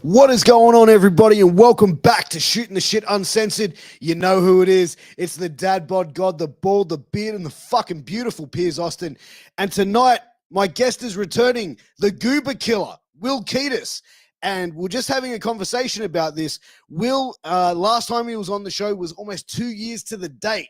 What is going on, everybody, and welcome back to Shooting the Shit Uncensored. You know who it is. It's the dad bod god, the bald, the beard, and the fucking beautiful Piers Austin. And tonight, my guest is returning, the Goober Killer, Will Kiedis. And we're just having a conversation about this. Will, last time he was on the show was almost 2 years to the date,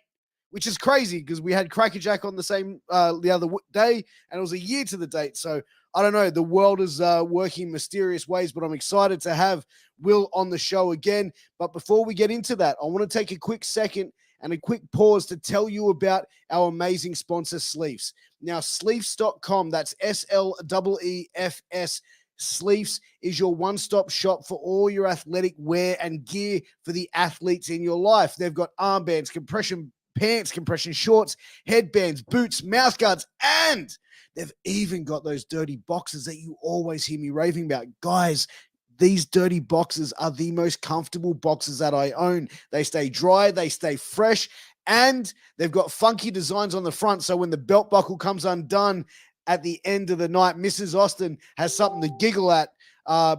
which is crazy because we had Crackerjack on the same the other day, and it was a year to the date. So I don't know. The world is working in mysterious ways, but I'm excited to have Will on the show again. But before we get into that, I want to take a quick second and a quick pause to tell you about our amazing sponsor, Sleefs. Now, Sleefs.com, that's Sleefs. Sleefs is your one-stop shop for all your athletic wear and gear for the athletes in your life. They've got armbands, compression pants, compression shorts, headbands, boots, mouth guards, and they've even got those dirty boxes that you always hear me raving about. Guys, these dirty boxes are the most comfortable boxes that I own. They stay dry, they stay fresh, and they've got funky designs on the front. So when the belt buckle comes undone at the end of the night, Mrs. Austin has something to giggle at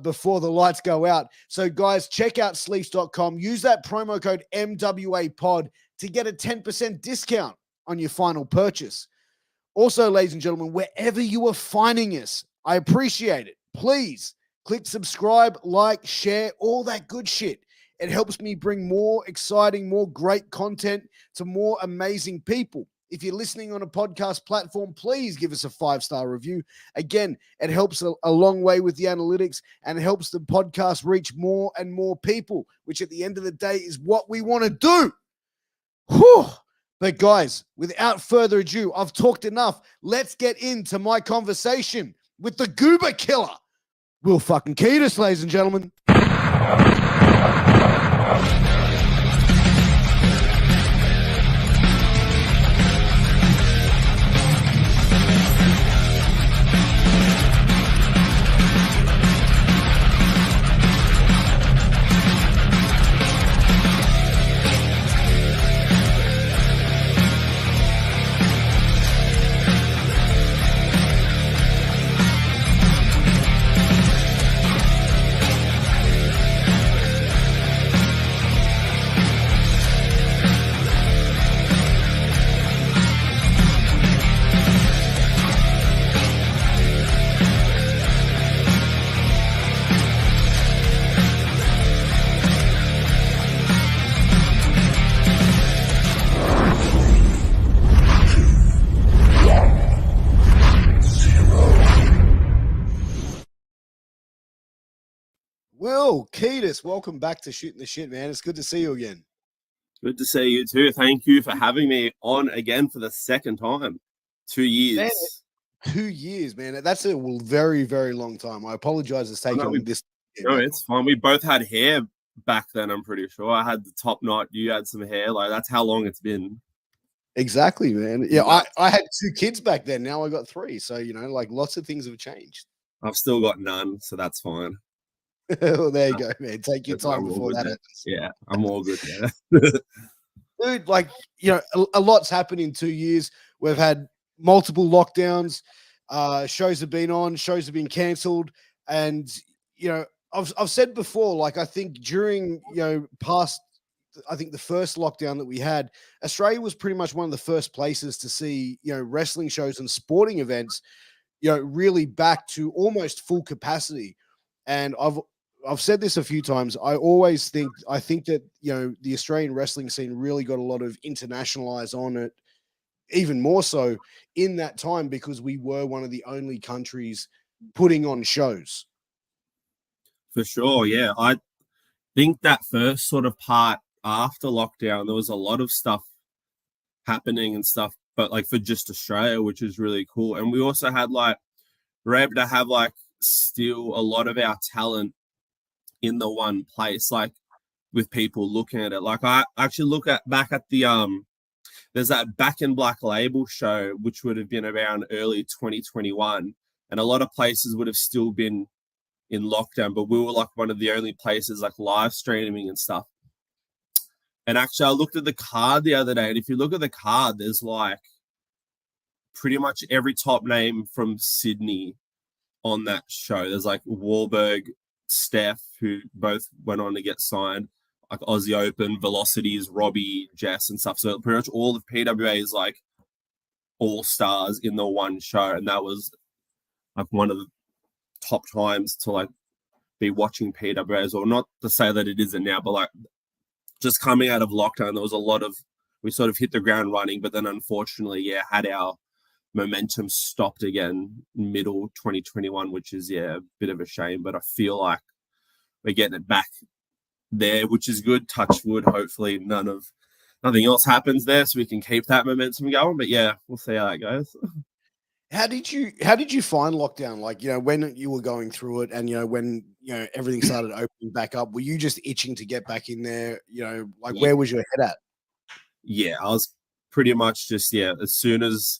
before the lights go out. So guys, check out sleeves.com. Use that promo code MWAPOD to get a 10% discount on your final purchase. Also, ladies and gentlemen, wherever you are finding us, I appreciate it. Please click subscribe, like, share, all that good shit. It helps me bring more exciting, more great content to more amazing people. If you're listening on a podcast platform, please give us a 5-star review. Again, it helps a long way with the analytics and helps the podcast reach more and more people, which at the end of the day is what we want to do. Whew. But guys, without further ado, I've talked enough. Let's get into my conversation with the Goober Killer, Will fucking Kiedis, ladies and gentlemen. Will Kiedis, welcome back to Shooting the Shit, man. It's good to see you again. Good to see you too. Thank you for having me on again for the second time. 2 years. Man, 2 years, man. That's a very, very long time. I apologize it's taken this. No, it's fine. We both had hair back then, I'm pretty sure. I had the top knot. You had some hair. Like, that's how long it's been. Exactly, man. Yeah, I had 2 kids back then. Now I got 3. So, like lots of things have changed. I've still got none, so that's fine. Well, there you go, man. Take your time before that happens. Yeah, I'm all good. Yeah. Dude, like, a lot's happened in 2 years. We've had multiple lockdowns. Shows have been on, shows have been cancelled. And, I've said before, like, I think during, past, I think the first lockdown that we had, Australia was pretty much one of the first places to see, wrestling shows and sporting events, really back to almost full capacity. And I've said this a few times. I think that, the Australian wrestling scene really got a lot of internationalized on it, even more so in that time because we were one of the only countries putting on shows. For sure, yeah. I think that first sort of part after lockdown, there was a lot of stuff happening and stuff, but like for just Australia, which is really cool. And we also had we're able to have still a lot of our talent in the one place, with people looking at it. Like, I actually look back at the there's that Back in Black label show, which would have been around early 2021, and a lot of places would have still been in lockdown, but we were one of the only places live streaming and stuff. And actually, I looked at the card the other day, and if you look at the card, there's pretty much every top name from Sydney on that show. There's Wahlberg, Steph, who both went on to get signed, like Aussie Open, Velocities, Robbie, Jess, and stuff. So pretty much all of PWA's like all stars in the one show, and that was like one of the top times to like be watching PWAs, or not to say that it isn't now, but like just coming out of lockdown, there was a lot of, we sort of hit the ground running, but then unfortunately, had our momentum stopped again middle 2021, which is a bit of a shame, but I feel like we're getting it back there, which is good. Touch wood. Hopefully nothing else happens there, so we can keep that momentum going. But we'll see how that goes. How did you find lockdown? Like, when you were going through it, and when everything started opening back up, were you just itching to get back in there? Where was your head at? Yeah, I was pretty much just as soon as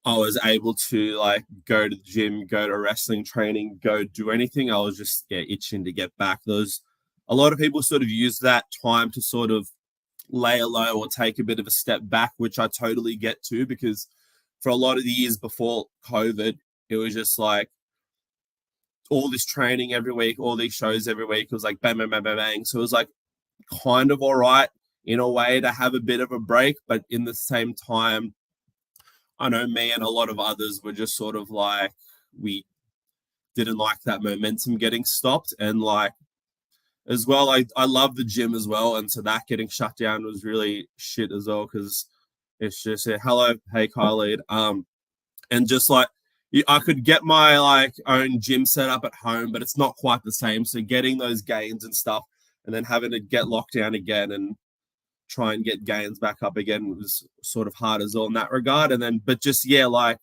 I was able to like go to the gym, go to wrestling training, go do anything, I was just itching to get back. There's a lot of people sort of use that time to sort of lay low or take a bit of a step back, which I totally get too, because for a lot of the years before COVID, it was just like all this training every week, all these shows every week. It was like bang, bang, bang, bang, bang. So it was like kind of all right in a way to have a bit of a break, but in the same time, I know me and a lot of others were just sort of like, we didn't like that momentum getting stopped. And like, as well, I love the gym as well. And so that getting shut down was really shit as well, because it's just hello, hey, Khalid. And just like, I could get my like own gym set up at home, but it's not quite the same. So getting those gains and stuff, and then having to get locked down again and try and get gains back up again was sort of hard as well in that regard. And then, but just, like,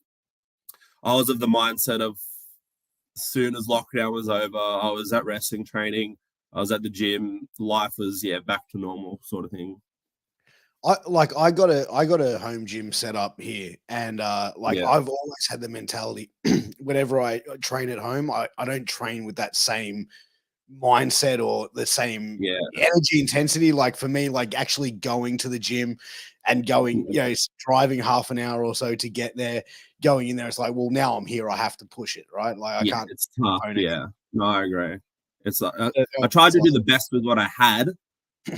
I was of the mindset of as soon as lockdown was over, I was at wrestling training, I was at the gym, life was, back to normal sort of thing. I got a home gym set up here, and I've always had the mentality whenever I train at home, I don't train with that same mindset or the same energy intensity. Like for me, like actually going to the gym and going, driving half an hour or so to get there, going in there, it's like, well, now I'm here, I have to push it, right? Like I can't. It's tough. No, I agree. It's like I tried to do the best with what I had,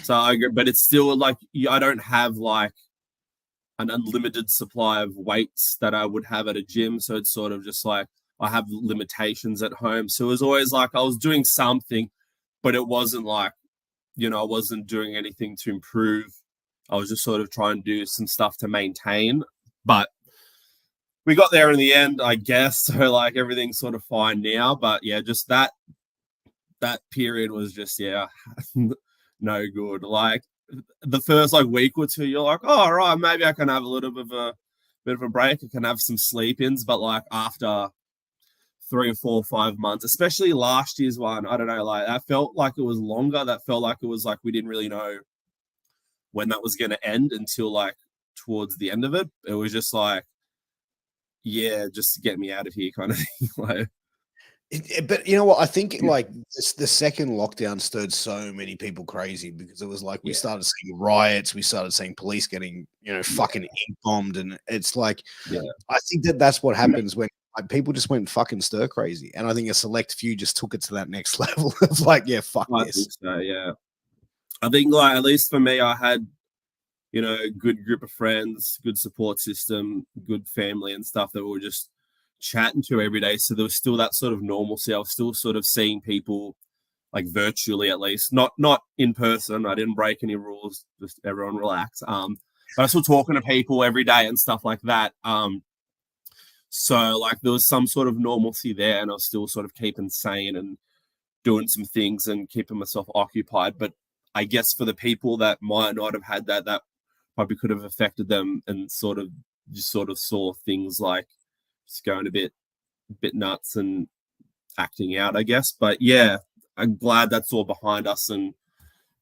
so I agree, but it's still like I don't have like an unlimited supply of weights that I would have at a gym, so it's sort of just like I have limitations at home. So it was always like I was doing something, but it wasn't like, I wasn't doing anything to improve. I was just sort of trying to do some stuff to maintain. But we got there in the end, I guess. So like everything's sort of fine now. But just that period was just, no good. Like the first like week or two, you're like, oh, all right, maybe I can have a little bit of a break. I can have some sleep-ins. But like after 3 or 4 or 5 months, especially last year's one, I don't know, like that felt like it was longer. That felt like it was like we didn't really know when that was going to end until like towards the end of it. It was just like, just to get me out of here kind of thing. Like, but you know what? I think like the second lockdown stirred so many people crazy, because it was like we started seeing riots, we started seeing police getting fucking ink bombed, and it's like I think that's what happens when like, people just went fucking stir crazy, and I think a select few just took it to that next level of like, fuck I this. think so, I think like at least for me, I had a good group of friends, good support system, good family and stuff that we were just chatting to every day. So there was still that sort of normalcy. I was still sort of seeing people like virtually, at least, not in person. I didn't break any rules, just everyone relax. But I was still talking to people every day and stuff like that. So like there was some sort of normalcy there, and I was still sort of keeping sane and doing some things and keeping myself occupied. But I guess for the people that might not have had that probably could have affected them, and sort of saw things like just going a bit nuts and acting out, I guess. But I'm glad that's all behind us, and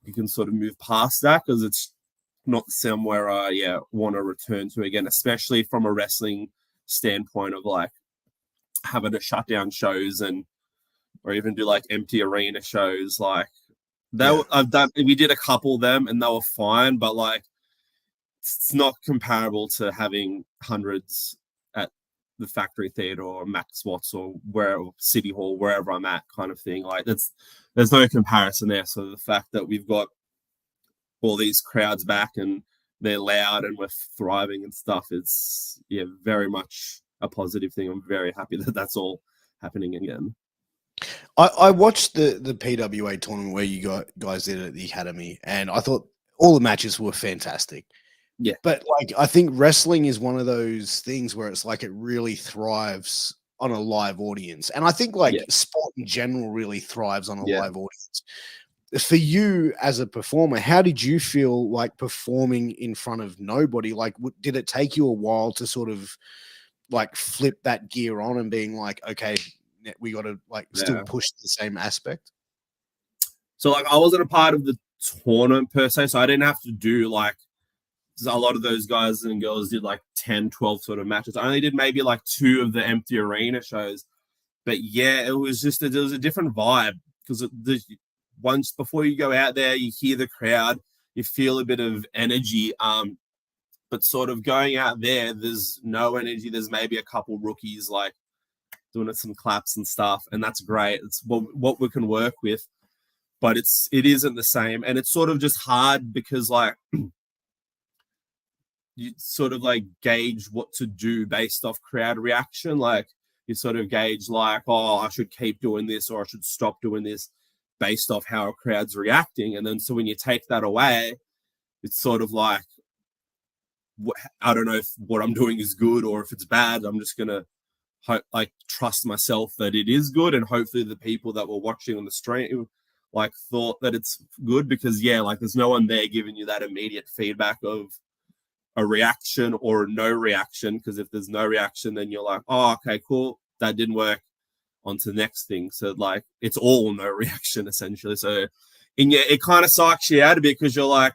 you can sort of move past that, because it's not somewhere I want to return to again, especially from a wrestling standpoint of like having to shut down shows or even do like empty arena shows. Like we did a couple of them and they were fine, but like it's not comparable to having hundreds at the Factory Theatre or Max Watts or City Hall, wherever I'm at, kind of thing. Like there's no comparison there. So the fact that we've got all these crowds back and they're loud and we're thriving and stuff, it's very much a positive thing. I'm very happy that that's all happening again. I watched the PWA tournament where you guys did it at the Academy, and I thought all the matches were fantastic. Yeah. But like, I think wrestling is one of those things where it's like it really thrives on a live audience. And I think like sport in general really thrives on a live audience. For you as a performer, how did you feel like performing in front of nobody? Like, did it take you a while to sort of like flip that gear on and being like, okay, we got to like still push the same aspect? So like, I wasn't a part of the tournament per se, so I didn't have to do like a lot of those guys and girls did like 10, 12 sort of matches. I only did maybe like 2 of the empty arena shows. But yeah, it was a different vibe because once before you go out there, you hear the crowd, you feel a bit of energy. But sort of going out there, there's no energy. There's maybe a couple rookies like doing some claps and stuff, and that's great. It's what we can work with, but it isn't the same, and it's sort of just hard because like you sort of like gauge what to do based off crowd reaction. Like you sort of gauge like, oh, I should keep doing this or I should stop doing this based off how a crowd's reacting. And then so when you take that away, it's sort of like, I don't know if what I'm doing is good or if it's bad. I'm just going to trust myself that it is good. And hopefully the people that were watching on the stream like thought that it's good because like there's no one there giving you that immediate feedback of a reaction or no reaction, because if there's no reaction, then you're like, oh, okay, cool, that didn't work, on to the next thing. So like it's all no reaction essentially. So and it kind of psychs you out a bit because you're like,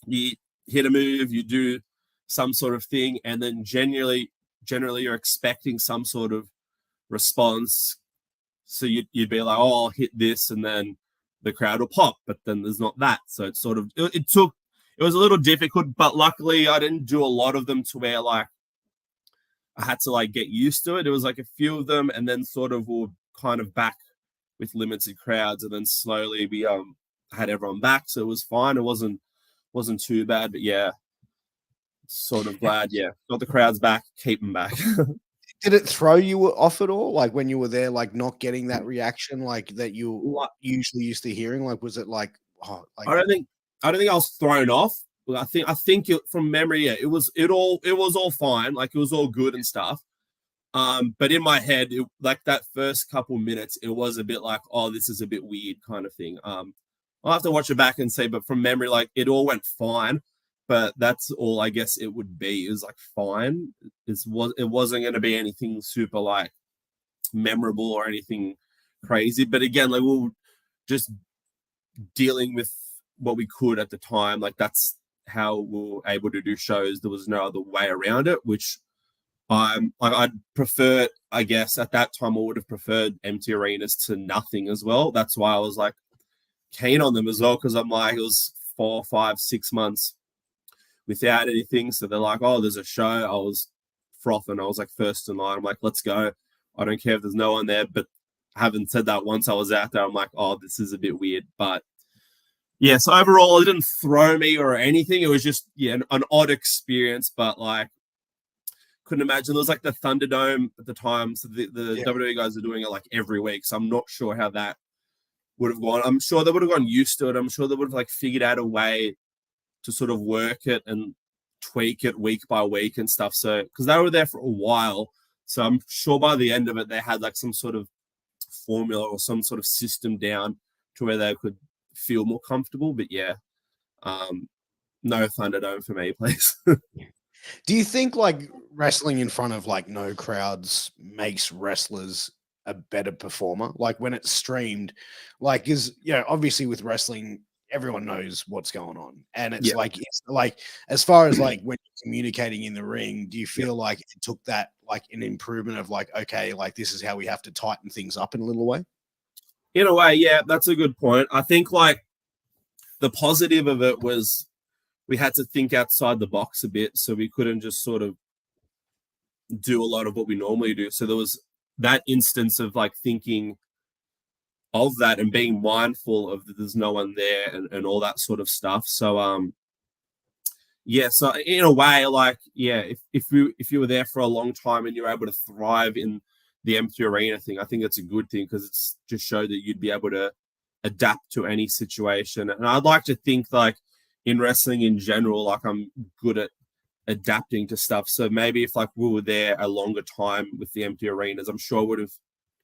you hit a move, you do some sort of thing, and then generally you're expecting some sort of response. So you'd be like, oh, I'll hit this, and then the crowd will pop, but then there's not that. So it's sort of it was a little difficult, but luckily I didn't do a lot of them to where like I had to like get used to it. It was like a few of them, and then sort of we're kind of back with limited crowds, and then slowly we had everyone back, so it was fine. It wasn't too bad, but yeah, sort of glad. Yeah, got the crowds back, keep them back. Did it throw you off at all? Like when you were there, like not getting that reaction like that you usually used to hearing? Like was it like, oh, like I don't think I was thrown off. I think from memory, it was all fine. Like it was all good and stuff. But in my head, like that first couple minutes, it was a bit like, oh, this is a bit weird kind of thing. I'll have to watch it back and say, but from memory, like it all went fine. But that's all I guess it would be. It was like fine. It wasn't going to be anything super like memorable or anything crazy. But again, like we were just dealing with what we could at the time. Like that's how we were able to do shows. There was no other way around it, which I'd prefer, I guess at that time I would have preferred empty arenas to nothing as well. That's why I was like keen on them as well, because I'm like, it was 4, 5, 6 months without anything. So they're like, oh, there's a show. I was frothing. I was like first in line. I'm like, let's go. I don't care if there's no one there. But having said that, once I was out there, I'm like, oh, this is a bit weird. But yeah, so overall, it didn't throw me or anything. It was just, an odd experience. But like, couldn't imagine. There was like the Thunderdome at the time. So the WWE guys are doing it like every week. So I'm not sure how that would have gone. I'm sure they would have gone used to it. I'm sure they would have like figured out a way to sort of work it and tweak it week by week and stuff. So, because they were there for a while. So I'm sure by the end of it, they had like some sort of formula or some sort of system down to where they could feel more comfortable. But yeah, no Thunderdome for me, please. Do you think like wrestling in front of like no crowds makes wrestlers a better performer? Like when it's streamed, like obviously with wrestling, everyone knows what's going on, and it's like as far as like when you're communicating in the ring, do you feel like it took that like an improvement of like, okay, like this is how we have to tighten things up in a little way? In a way, yeah, that's a good point. I think like the positive of it was we had to think outside the box a bit, so we couldn't just sort of do a lot of what we normally do. So there was that instance of like thinking of that and being mindful of that there's no one there and all that sort of stuff. So yeah, so in a way, like, yeah, if you were there for a long time and you're able to thrive in the empty arena thing, I think that's a good thing because it's just showed that you'd be able to adapt to any situation. And I'd like to think like in wrestling in general, like I'm good at adapting to stuff. So maybe if like we were there a longer time with the empty arenas, I'm sure I would have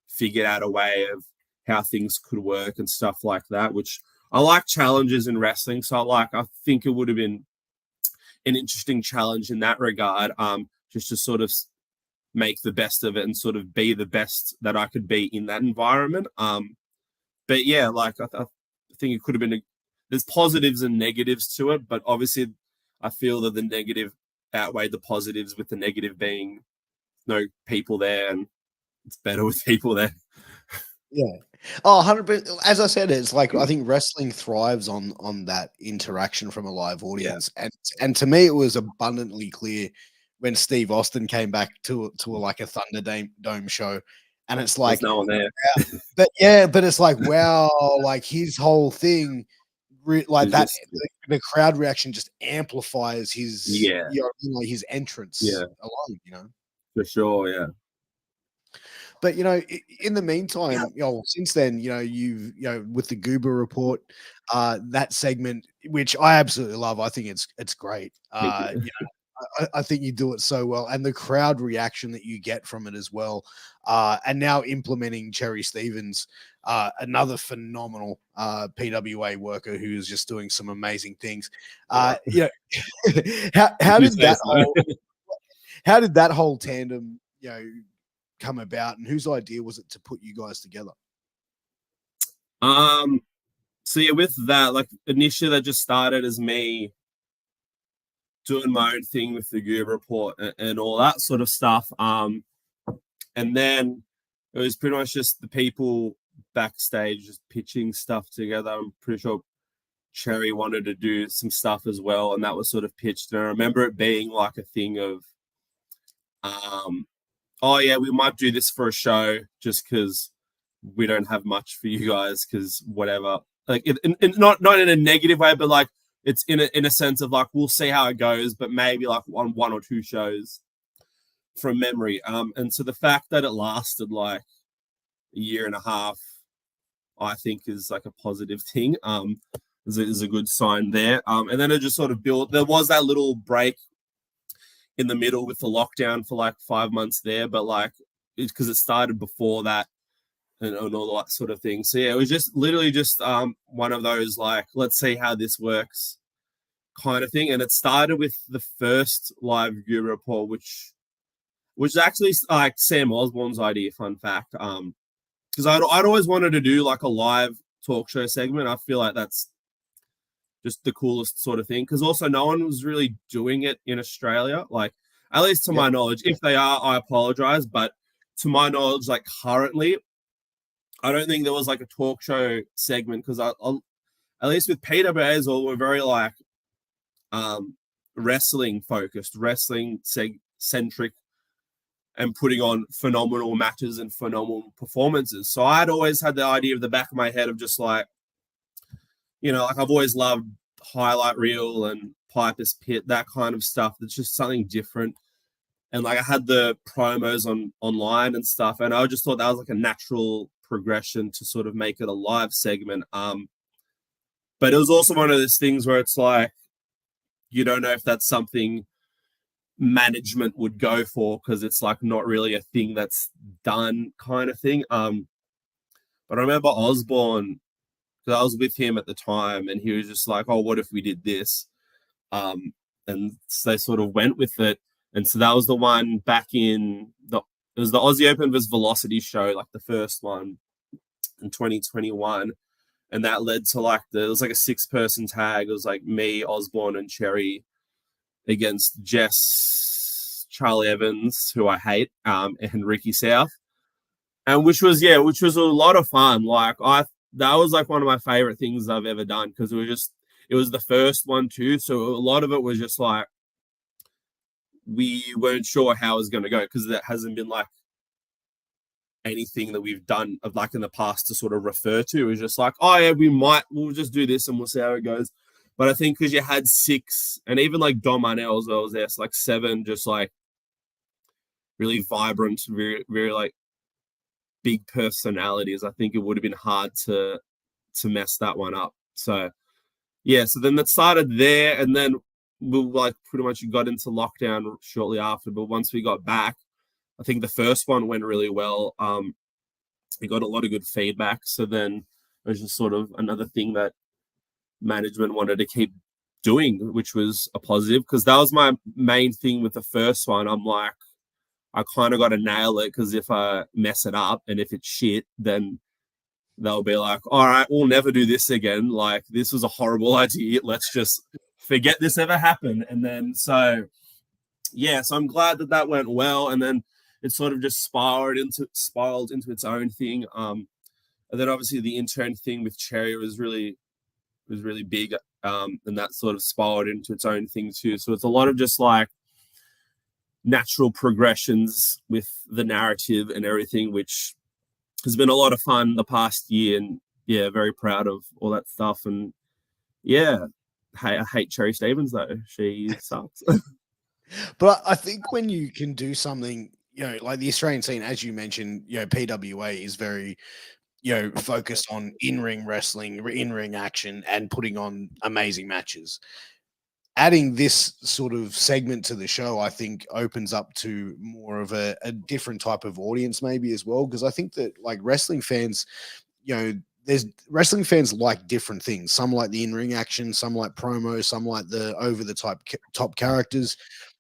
figured out a way of how things could work and stuff like that, which I like challenges in wrestling. So I think it would have been an interesting challenge in that regard, just to sort of make the best of it and sort of be the best that I could be in that environment. But yeah, like I think it could have been there's positives and negatives to it, but obviously I feel that the negative outweighed the positives, with the negative being no people there and it's better with people there. Yeah. Oh, 100%. As I said, it's like I think wrestling thrives on that interaction from a live audience. Yeah. And to me, it was abundantly clear when Steve Austin came back to like a Thunderdome show. And it's like, there's no one there. But it's like, wow, like his whole thing, like that, the crowd reaction just amplifies his, his entrance alone, For sure, yeah. But in the meantime, since then, you've with the Goober Report, that segment, which I absolutely love. I think it's great. I think you do it so well, and the crowd reaction that you get from it as well. And now implementing Cherry Stevens, another phenomenal PWA worker who is just doing some amazing things. How did that whole tandem, come about, and whose idea was it to put you guys together? So yeah, with that, like initially that just started as me doing my own thing with the Goober Report and all that sort of stuff. And then it was pretty much just the people backstage just pitching stuff together. I'm pretty sure Cherry wanted to do some stuff as well, and that was sort of pitched. And I remember it being like a thing of oh yeah, we might do this for a show just because we don't have much for you guys, because whatever. Like, not in a negative way, but like it's in a sense of like we'll see how it goes, but maybe like on one or two shows from memory. And so the fact that it lasted like a year and a half, I think is like a positive thing. Is a good sign there. And then it just sort of built. There was that little break in the middle with the lockdown for like 5 months there, but like it's because it started before that and all that sort of thing. So yeah, it was just literally just one of those like, let's see how this works kind of thing. And it started with the first live Goober Report, which was actually like Sam Osborne's idea, fun fact. Because I'd always wanted to do like a live talk show segment. I feel like that's just the coolest sort of thing, because also no one was really doing it in Australia, like at least to my knowledge. If they are, I apologize, but to my knowledge, like currently I don't think there was like a talk show segment, because I'll at least with PWAs, all we're very like wrestling focused, wrestling centric, and putting on phenomenal matches and phenomenal performances. So I'd always had the idea of the back of my head of just like, like I've always loved highlight reel and Piper's Pit, that kind of stuff. It's just something different. And like I had the promos online and stuff, and I just thought that was like a natural progression to sort of make it a live segment. But it was also one of those things where it's like, you don't know if that's something management would go for, because it's like not really a thing that's done kind of thing. But I remember Osborne, because I was with him at the time, and he was just like, oh, what if we did this? And so they sort of went with it. And so that was the one back it was the Aussie Open vs Velocity show, like the first one in 2021. And that led to like it was like a 6-person tag. It was like me, Osborne, and Cherry against Jess, Charlie Evans, who I hate, and Ricky South. And which was a lot of fun. Like that was like one of my favorite things I've ever done, because it was the first one too. So a lot of it was just like we weren't sure how it was going to go because there hasn't been like anything that we've done of like in the past to sort of refer to. It was just like, oh yeah, we'll just do this and we'll see how it goes. But I think because you had 6, and even like Dom Arnell as well was there, so like 7 just like really vibrant, very, very like big personalities, I think it would have been hard to mess that one up. So yeah, so then that started there, and then we like pretty much got into lockdown shortly after. But once we got back, I think the first one went really well. We got a lot of good feedback. So then it was just sort of another thing that management wanted to keep doing, which was a positive, because that was my main thing with the first one. I'm like, I kind of got to nail it, because if I mess it up and if it's shit, then they'll be like, all right, we'll never do this again. Like, this was a horrible idea. Let's just forget this ever happened. And then, so I'm glad that went well. And then it sort of just spiraled into its own thing. And then obviously the intern thing with Cherry was really big. And that sort of spiraled into its own thing too. So it's a lot of just like natural progressions with the narrative and everything, which has been a lot of fun the past year. And yeah, very proud of all that stuff. And yeah, I hate Cherry Stevens though. She sucks. But I think when you can do something, like the Australian scene, as you mentioned, PWA is very, focused on in-ring wrestling, in-ring action, and putting on amazing matches. Adding this sort of segment to the show, I think, opens up to more of a different type of audience maybe as well. Because I think that like wrestling fans, there's wrestling fans like different things. Some like the in-ring action, some like promos, some like the over-the-top characters.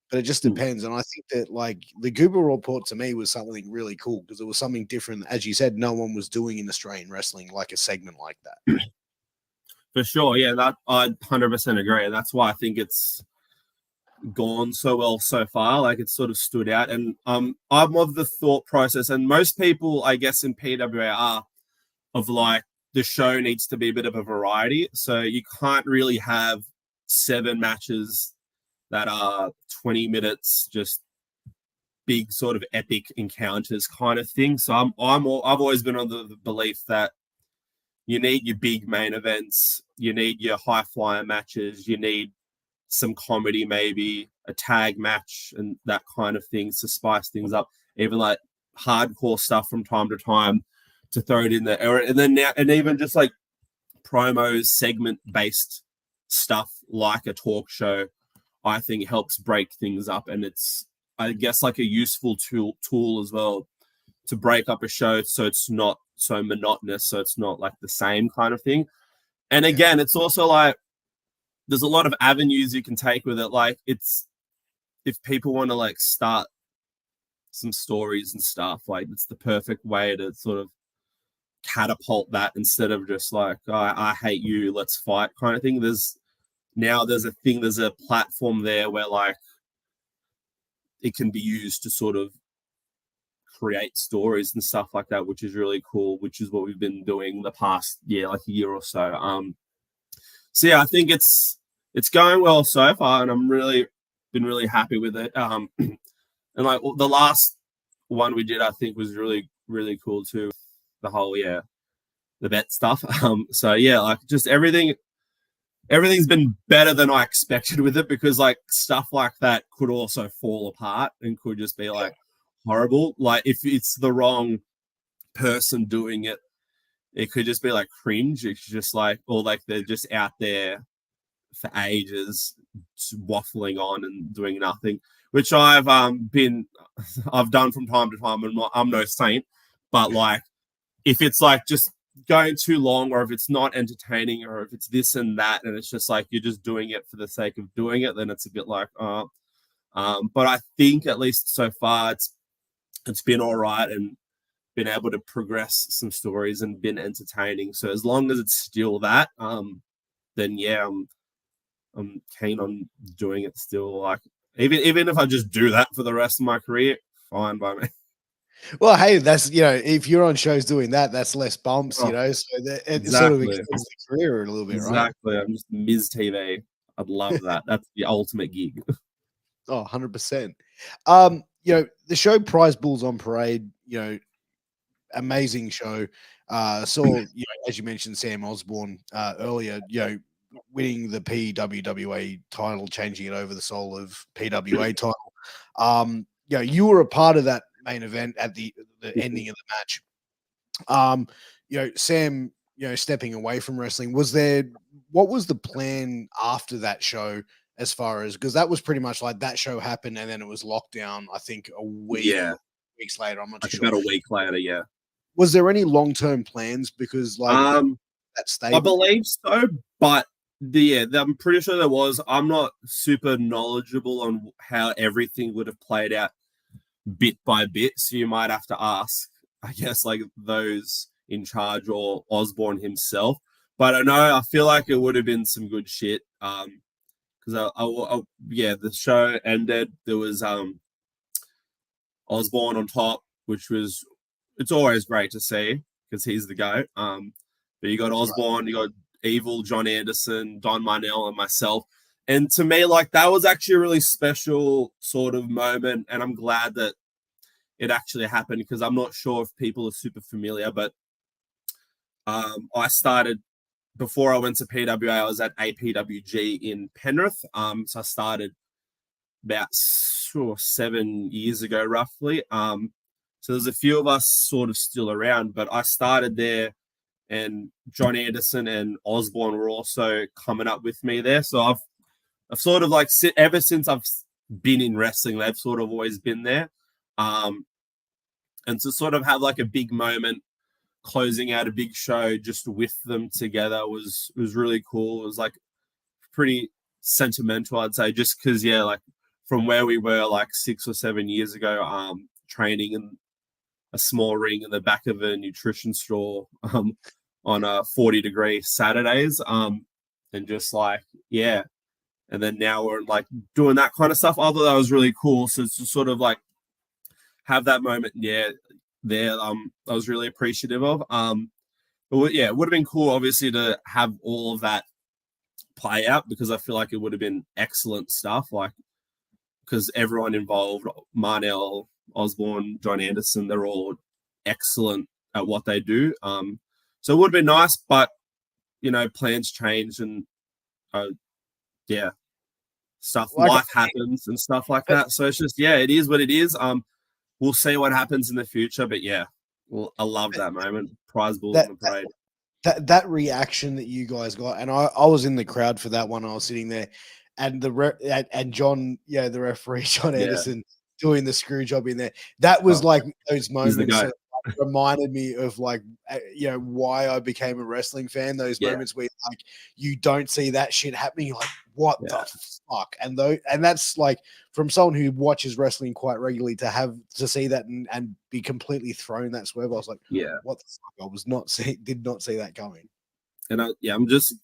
But it just depends. And I think that like the Goober Raw Port to me was something really cool, because it was something different. As you said, no one was doing in Australian wrestling, like a segment like that. For sure. Yeah, that I 100% agree. And that's why I think it's gone so well so far. Like, it's sort of stood out. And I'm of the thought process, and most people, I guess, in PWA are of like, the show needs to be a bit of a variety. So you can't really have 7 matches that are 20 minutes, just big sort of epic encounters kind of thing. So I've always been on the belief that you need your big main events, you need your high flyer matches, you need some comedy, maybe a tag match and that kind of thing to spice things up. Even like hardcore stuff from time to time to throw it in there. And then now, and even just like promos, segment based stuff like a talk show, I think helps break things up. And it's, I guess, like a useful tool as well to break up a show so it's not so monotonous, so it's not like the same kind of thing. And again, it's also like there's a lot of avenues you can take with it. Like, it's, if people want to like start some stories and stuff, like it's the perfect way to sort of catapult that, instead of just like, oh, I hate you, let's fight kind of thing. There's a platform there where like it can be used to sort of create stories and stuff like that, which is really cool, which is what we've been doing the past like a year or so. So yeah, I think it's going well so far, and I'm been really happy with it. And like the last one we did, I think was really, really cool too. The whole the bet stuff. So yeah, like just everything's been better than I expected with it, because like stuff like that could also fall apart and could just be like horrible. Like, if it's the wrong person doing it, it could just be like cringe. It's just like, or like they're just out there for ages waffling on and doing nothing, which I've done from time to time. And I'm no saint, but like, if it's like just going too long, or if it's not entertaining, or if it's this and that, and it's just like you're just doing it for the sake of doing it, then it's a bit like, but I think at least so far it's been all right, and been able to progress some stories and been entertaining. So as long as it's still that, then yeah, I'm keen on doing it still. Like, even if I just do that for the rest of my career, fine by me. Well, hey, that's, if you're on shows doing that, that's less bumps, so that it sort of extends the career a little bit, right? Exactly. I'm just Ms. TV. I'd love that. That's the ultimate gig. Oh, 100%. The show Prize Bulls on Parade, amazing show. Saw, as you mentioned, Sam Osborne earlier, winning the PWWA title, changing it over the soul of PWA title. You were a part of that main event at the ending of the match. Sam, stepping away from wrestling, what was the plan after that show as far as, because that was pretty much like that show happened and then it was lockdown, I think weeks later. I'm not too sure. About a week later, yeah. Was there any long-term plans? Because that stable? I believe so, but I'm pretty sure there was. I'm not super knowledgeable on how everything would have played out bit by bit, so you might have to ask, I guess, like those in charge or Osborne himself. But I feel like it would have been some good shit. Because the show ended. There was Osborne on top, it's always great to see because he's the GOAT. But you got Osborne, you got Evil, John Anderson, Don Marnell, and myself. And to me, like, that was actually a really special sort of moment. And I'm glad that it actually happened because I'm not sure if people are super familiar, but I started, before I went to PWA, I was at APWG in Penrith. So I started about 7 years ago, roughly. So there's a few of us sort of still around, but I started there and John Anderson and Osborne were also coming up with me there. So I've sort of like, ever since I've been in wrestling, they've sort of always been there. And to sort of have like a big moment, closing out a big show just with them together was really cool. It was like pretty sentimental, I'd say, just because, like from where we were like 6 or 7 years ago, training in a small ring in the back of a nutrition store on a 40-degree Saturdays, and just like, and then now we're like doing that kind of stuff. I thought that was really cool. So to sort of like have that moment, there, I was really appreciative of. But it would have been cool, obviously, to have all of that play out because I feel like it would have been excellent stuff. Like, because everyone involved, Marnell, Osborne, John Anderson, they're all excellent at what they do. So it would have been nice, but plans change and stuff, like, life happens and stuff like that. So it's just it is what it is. We'll see what happens in the future, but I love that moment. Prize Bulls on the Parade. That reaction that you guys got, and I was in the crowd for that one. I was sitting there, and and John, the referee, John Anderson, doing the screw job in there. That was like those moments that reminded me of like why I became a wrestling fan. Those moments where like you don't see that shit happening, you're like, what the fuck? And that's like, from someone who watches wrestling quite regularly, to see that and be completely thrown that swerve. I was like, what the fuck? I was did not see that coming. And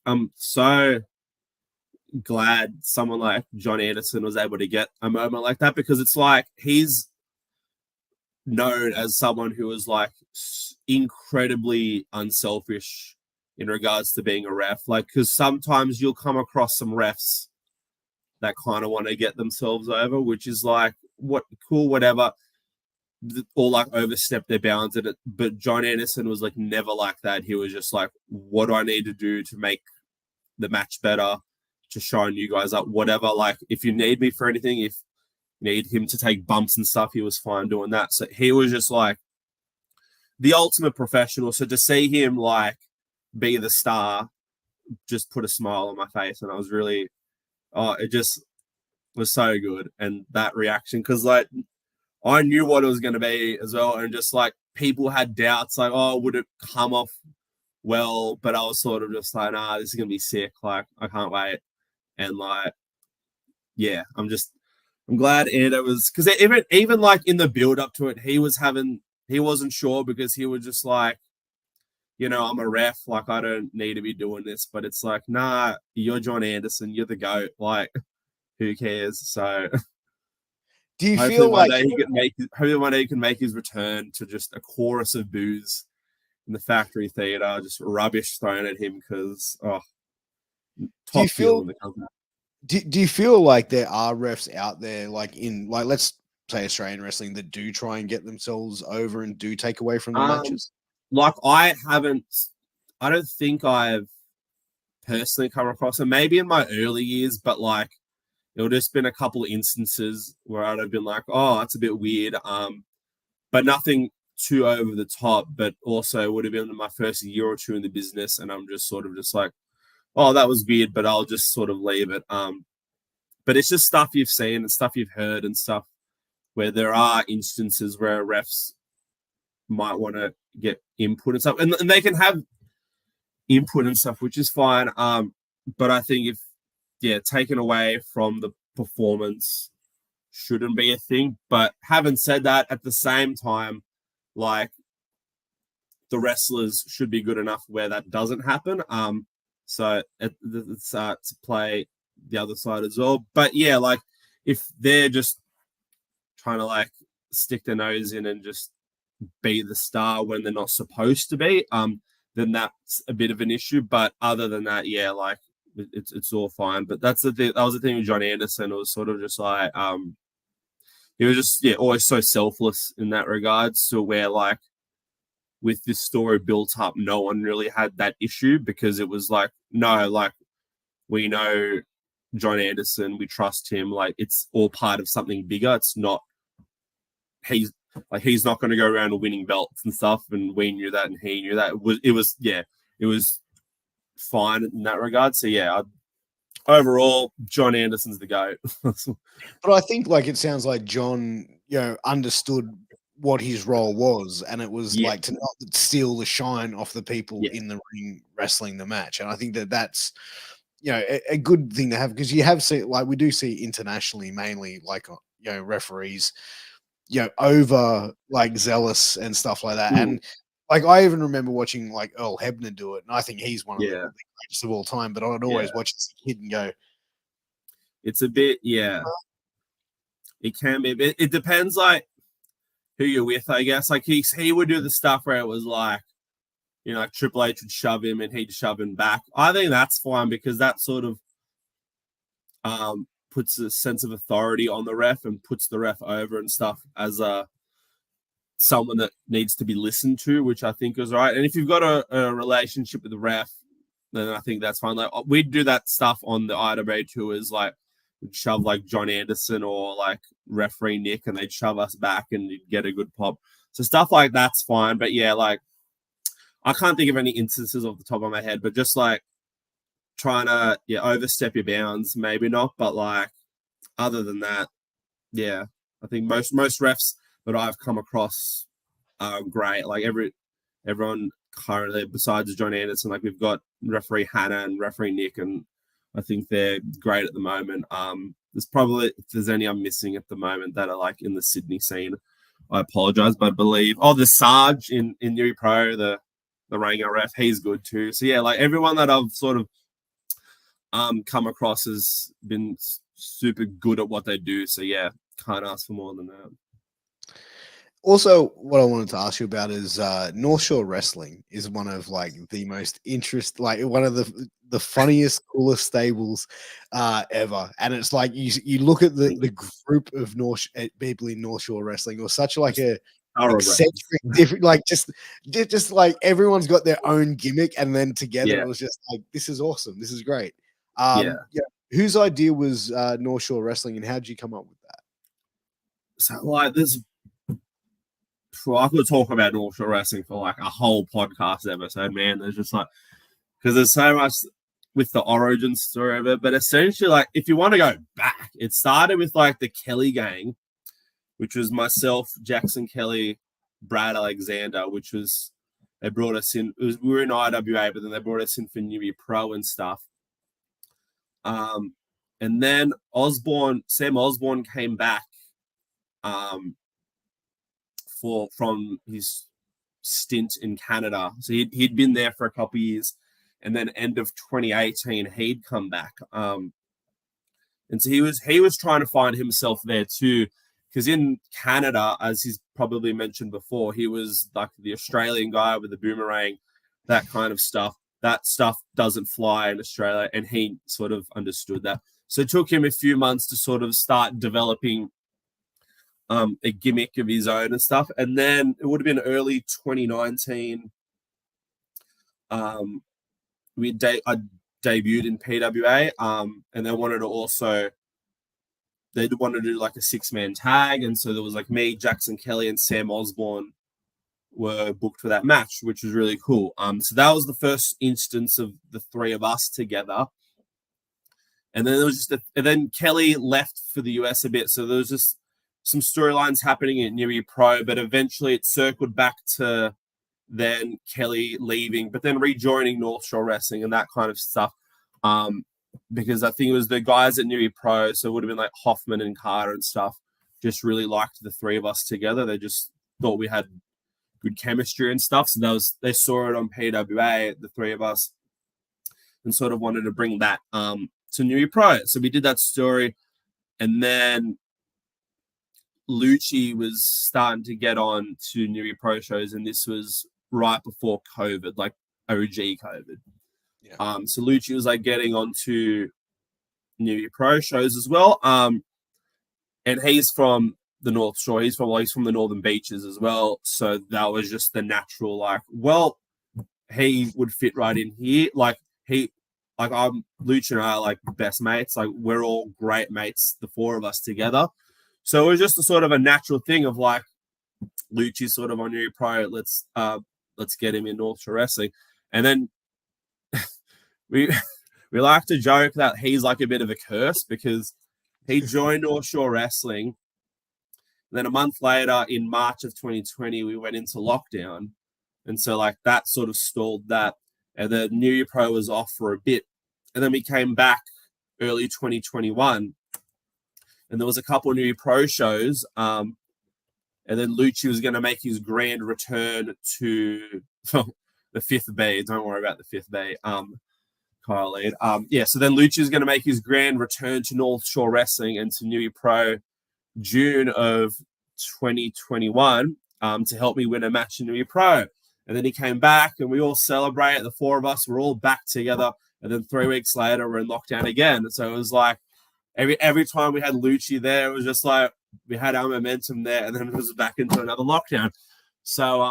I'm so glad someone like John Anderson was able to get a moment like that, because it's like he's known as someone who is like incredibly unselfish in regards to being a ref. Like, because sometimes you'll come across some refs that kind of want to get themselves over, which is like, whatever, or like overstep their bounds at it. But John Anderson was like never like that. He was just like, what do I need to do to make the match better, to shine you guys up, whatever. Like, if you need me for anything, if you need him to take bumps and stuff, he was fine doing that. So he was just like the ultimate professional. So to see him like be the star just put a smile on my face, and I was really, it just was so good. And that reaction, because like I knew what it was going to be as well, and just like people had doubts, like, would it come off well? But I was sort of just like, nah, this is going to be sick. Like, I can't wait. And like, I'm glad. And it was because even like in the build up to it, he wasn't sure, because he was just like, I'm a ref, like I don't need to be doing this. But it's like, nah, you're John Anderson, you're the GOAT. Like, who cares? So do you feel like hopefully one day he can make his return to just a chorus of boos in the factory theater, just rubbish thrown at him, because do you feel in the company. Do you feel like there are refs out there, like in like let's say Australian wrestling, that do try and get themselves over and do take away from the matches? Like I don't think I've personally come across it. Maybe in my early years, but like it would just been a couple of instances where I'd have been like, oh, that's a bit weird. But nothing too over the top. But also would have been my first year or two in the business, and I'm just sort of just like, oh, that was weird, but I'll just sort of leave it. But it's just stuff you've seen and stuff you've heard and stuff where there are instances where refs might want to get input and stuff, and they can have input and stuff, which is fine. But I think if taken away from the performance shouldn't be a thing. But having said that, at the same time, like the wrestlers should be good enough where that doesn't happen. So it's to play the other side as well. But yeah, like if they're just trying to like stick their nose in and just be the star when they're not supposed to be, then that's a bit of an issue. But other than that, yeah, like it's all fine. But that's the thing. That was the thing with John Anderson. It was sort of just like he was just always so selfless in that regards, to where like with this story built up, no one really had that issue, because it was like, no, like we know John Anderson, we trust him, like it's all part of something bigger. It's not he's not going to go around winning belts and stuff, and we knew that and he knew that. It was fine in that regard. So yeah, overall, John Anderson's the GOAT. But I think like it sounds like John, understood what his role was, and it was like to not steal the shine off the people in the ring wrestling the match. And I think that's a good thing to have, because you have seen, like we do see internationally, mainly like referees over like zealous and stuff like that. And like I even remember watching like Earl Hebner do it, and I think he's one of the greatest of all time. But I'd always watch as a kid and go, it's a bit, it can be. It depends like who you're with, I guess. Like he would do the stuff where it was like, like Triple H would shove him and he'd shove him back. I think that's fine, because that sort of puts a sense of authority on the ref and puts the ref over and stuff as someone that needs to be listened to, which I think is right. And if you've got a relationship with the ref, then I think that's fine. Like we'd do that stuff on the IWA tours, like we'd shove like John Anderson or like referee Nick, and they'd shove us back and you'd get a good pop. So stuff like that's fine. But yeah, like I can't think of any instances off the top of my head, but just like trying to overstep your bounds, maybe not. But like other than that, yeah, I think most refs that I've come across are great. Like everyone currently, besides John Anderson, like we've got referee Hannah and referee Nick, and I think they're great at the moment. There's probably, if there's any I'm missing at the moment that are like in the Sydney scene, I apologize, but I believe the Sarge in New Pro, the Rango ref, he's good too. So yeah, like everyone that I've sort of come across has been super good at what they do. So yeah, can't ask for more than that. Also, what I wanted to ask you about is North Shore Wrestling is one of like the most one of the funniest, coolest stables ever. And it's like you look at the group of people in North Shore Wrestling, or such like a eccentric, different, like just like everyone's got their own gimmick, and then together it was just like, this is awesome, this is great. Whose idea was North Shore Wrestling, and how did you come up with that? So like this. I could talk about North Shore Wrestling for like a whole podcast episode, man. There's just like, because there's so much with the origin story of it. But essentially, like, if you want to go back, it started with like the Kelly gang, which was myself, Jackson Kelly, Brad Alexander, which was, they brought us in. We were in IWA, but then they brought us in for New Year Pro and stuff. And then Sam Osborne came back. From his stint in Canada. So he'd been there for a couple of years, and then end of 2018 he'd come back. And so he was trying to find himself there too, because in Canada, as he's probably mentioned before, he was like the Australian guy with the boomerang, that kind of stuff. That stuff doesn't fly in Australia, and he sort of understood that. So it took him a few months to sort of start developing a gimmick of his own and stuff. And then it would have been early 2019. I debuted in PWA, and they wanted to do like a 6-man tag, and so there was like me, Jackson Kelly, and Sam Osborne were booked for that match, which was really cool. So that was the first instance of the three of us together. And then there was and then Kelly left for the US a bit, so there was just some storylines happening at New Year Pro, but eventually it circled back to then Kelly leaving, but then rejoining North Shore Wrestling and that kind of stuff. Because I think it was the guys at New Year Pro, so it would have been like Hoffman and Carter and stuff, just really liked the three of us together. They just thought we had good chemistry and stuff. So they saw it on PWA, the three of us, and sort of wanted to bring that to New Year Pro. So we did that story, and then Lucci was starting to get on to New Year Pro shows, and this was right before COVID, like OG COVID. Yeah. So Lucci was like getting onto New Year Pro shows as well. And he's from the North Shore. He's from the Northern Beaches as well. So that was just the natural, like, well, he would fit right in here. Lucci and I are like best mates. Like, we're all great mates, the four of us together. So it was just a sort of a natural thing of like, Lucci's sort of on New Year Pro. Let's get him in North Shore Wrestling. And then we like to joke that he's like a bit of a curse because he joined North Shore Wrestling. Then a month later, in March of 2020, we went into lockdown. And so like that sort of stalled that. And the New Year Pro was off for a bit. And then we came back early 2021. And there was a couple of New Year Pro shows. And then Lucci was going to make his grand return to the Fifth Bay. Don't worry about the Fifth Bay. Kyle lead. So then Lucci is going to make his grand return to North Shore Wrestling and to New Year Pro June of 2021 to help me win a match in New Year Pro. And then he came back and we all celebrate. The four of us were all back together. And then 3 weeks later, we're in lockdown again. So it was like every time we had Lucci there, it was just like we had our momentum there, and then it was back into another lockdown. So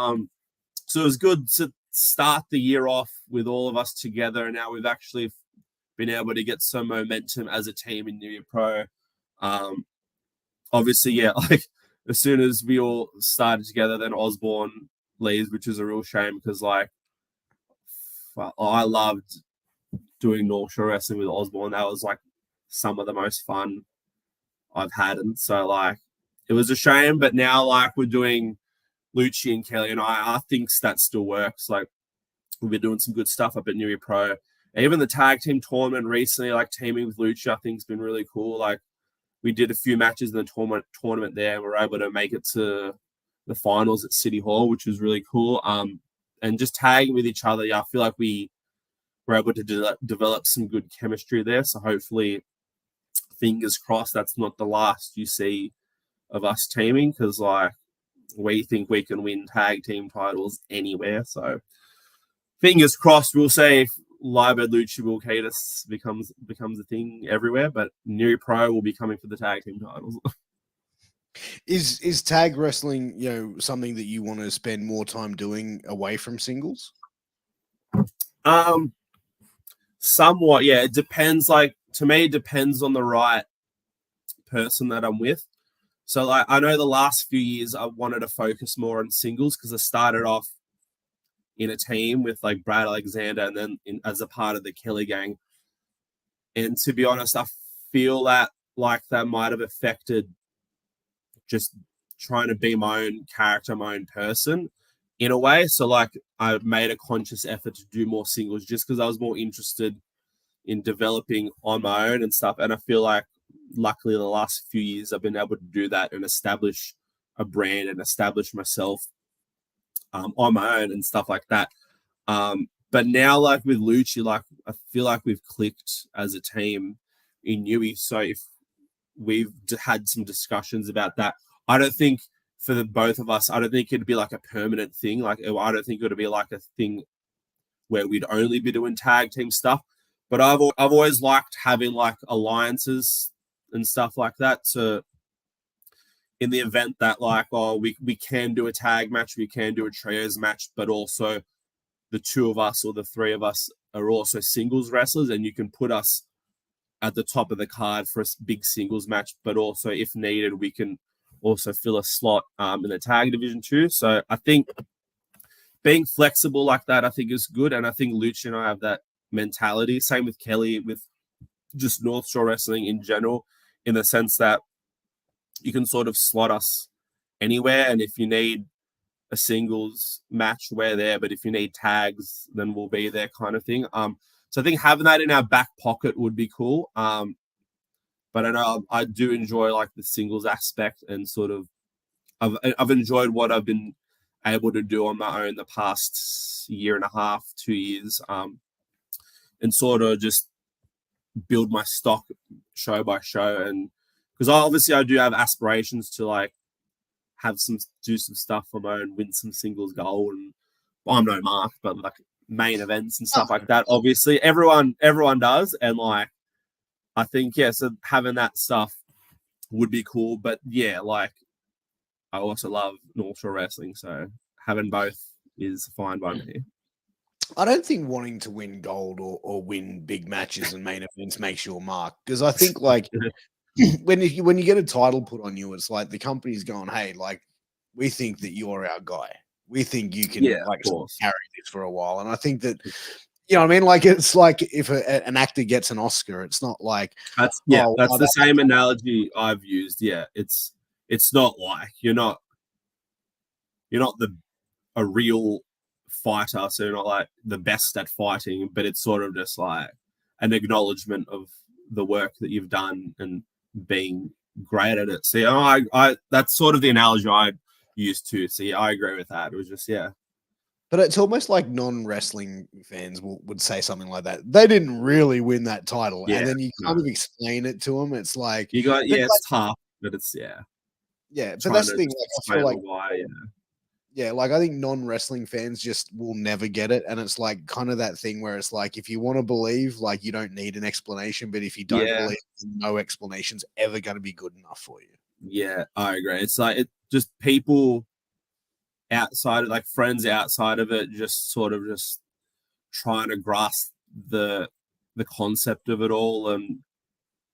it was good to start the year off with all of us together, and now we've actually been able to get some momentum as a team in New Year Pro. Obviously, yeah, like as soon as we all started together, then Osborne leaves, which is a real shame because like I loved doing North Shore Wrestling with Osborne. That was like some of the most fun I've had, and so like it was a shame, but now like we're doing Lucci and Kelly, and I think that still works. Like we've been doing some good stuff up at New Year Pro. Even the tag team tournament recently, like teaming with Lucci, I think has been really cool. Like we did a few matches in the tournament there, and we were able to make it to the finals at City Hall, which was really cool. And just tagging with each other, yeah, I feel like we were able to develop some good chemistry there. So hopefully, fingers crossed, that's not the last you see of us teaming, because like we think we can win tag team titles anywhere. So fingers crossed, we'll see if Liber Lucci will Kiedis becomes a thing everywhere, but New Year Pro will be coming for the tag team titles. Is tag wrestling, something that you want to spend more time doing away from singles? Somewhat, yeah. It depends. Like to me, it depends on the right person that I'm with. So like I know the last few years I wanted to focus more on singles because I started off in a team with like Brad Alexander and then as a part of the Killer Gang. And to be honest, I feel that like that might have affected just trying to be my own character, my own person in a way. So like I made a conscious effort to do more singles just because I was more interested in developing on my own and stuff. And I feel like luckily the last few years I've been able to do that and establish a brand and establish myself on my own and stuff like that. But now like with Lucci, like I feel like we've clicked as a team in Newey. So if we've had some discussions about that, I don't think for the both of us, I don't think it'd be like a permanent thing. Like I don't think it would be like a thing where we'd only be doing tag team stuff. But I've always liked having like alliances and stuff like that. So in the event that like, oh, we can do a tag match, we can do a trios match, but also the two of us or the three of us are also singles wrestlers, and you can put us at the top of the card for a big singles match, but also if needed, we can also fill a slot in the tag division too. So I think being flexible like that, I think is good. And I think Lucha and I have that mentality. Same with Kelly, with just North Shore Wrestling in general, in the sense that you can sort of slot us anywhere. And if you need a singles match, we're there. But if you need tags, then we'll be there, kind of thing. So I think having that in our back pocket would be cool. But I know I do enjoy like the singles aspect, and sort of I've enjoyed what I've been able to do on my own the past year and a half, 2 years, and sort of just build my stock show by show. And because obviously I do have aspirations to like do some stuff for my own, win some singles gold, and well, I'm no mark, but like main events and stuff like that. Obviously, everyone does, and like I think so having that stuff would be cool. But yeah, like I also love North Shore Wrestling, so having both is fine by me. I don't think wanting to win gold or win big matches and main events makes you a mark, because I think like when you get a title put on you, it's like the company's going, hey, like we think that you're our guy. We think you can like carry this for a while. And I think that, you know what I mean? Like it's like if an actor gets an Oscar, it's not like that's the same analogy I've used. Yeah, it's not like you're not a real fighter, so you're not like the best at fighting, but it's sort of just like an acknowledgement of the work that you've done and being great at it. So I that's sort of the analogy I used to. So yeah, I agree with that. It was just But it's almost like non-wrestling fans would say something like that. They didn't really win that title, and then you kind of explain it to them. It's like you got it's tough, but it's But that's the thing. Like, I feel like why, like I think non-wrestling fans just will never get it, and it's like kind of that thing where it's like if you want to believe, like you don't need an explanation, but if you don't believe, no explanation's ever going to be good enough for you. Yeah, I agree. It's like it just people outside of like friends outside of it just sort of just trying to grasp the concept of it all and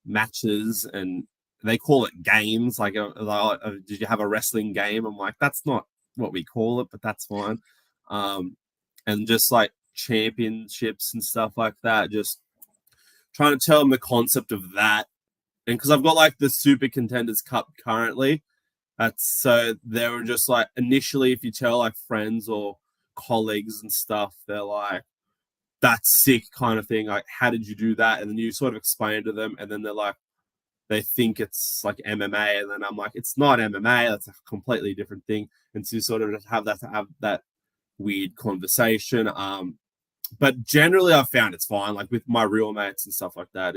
matches, and they call it games. Like, did you have a wrestling game? I'm like, that's not what we call it, but that's fine. And just like championships and stuff like that, just trying to tell them the concept of that. And because I've got like the Super Contenders Cup currently, so they were just like initially, if you tell like friends or colleagues and stuff, they're like, that's sick kind of thing. Like, how did you do that? And then you sort of explain to them, and then they're like, they think it's like MMA, and then I'm like, it's not MMA. That's a completely different thing. And to sort of just have that weird conversation. But generally, I've found it's fine. Like with my real mates and stuff like that,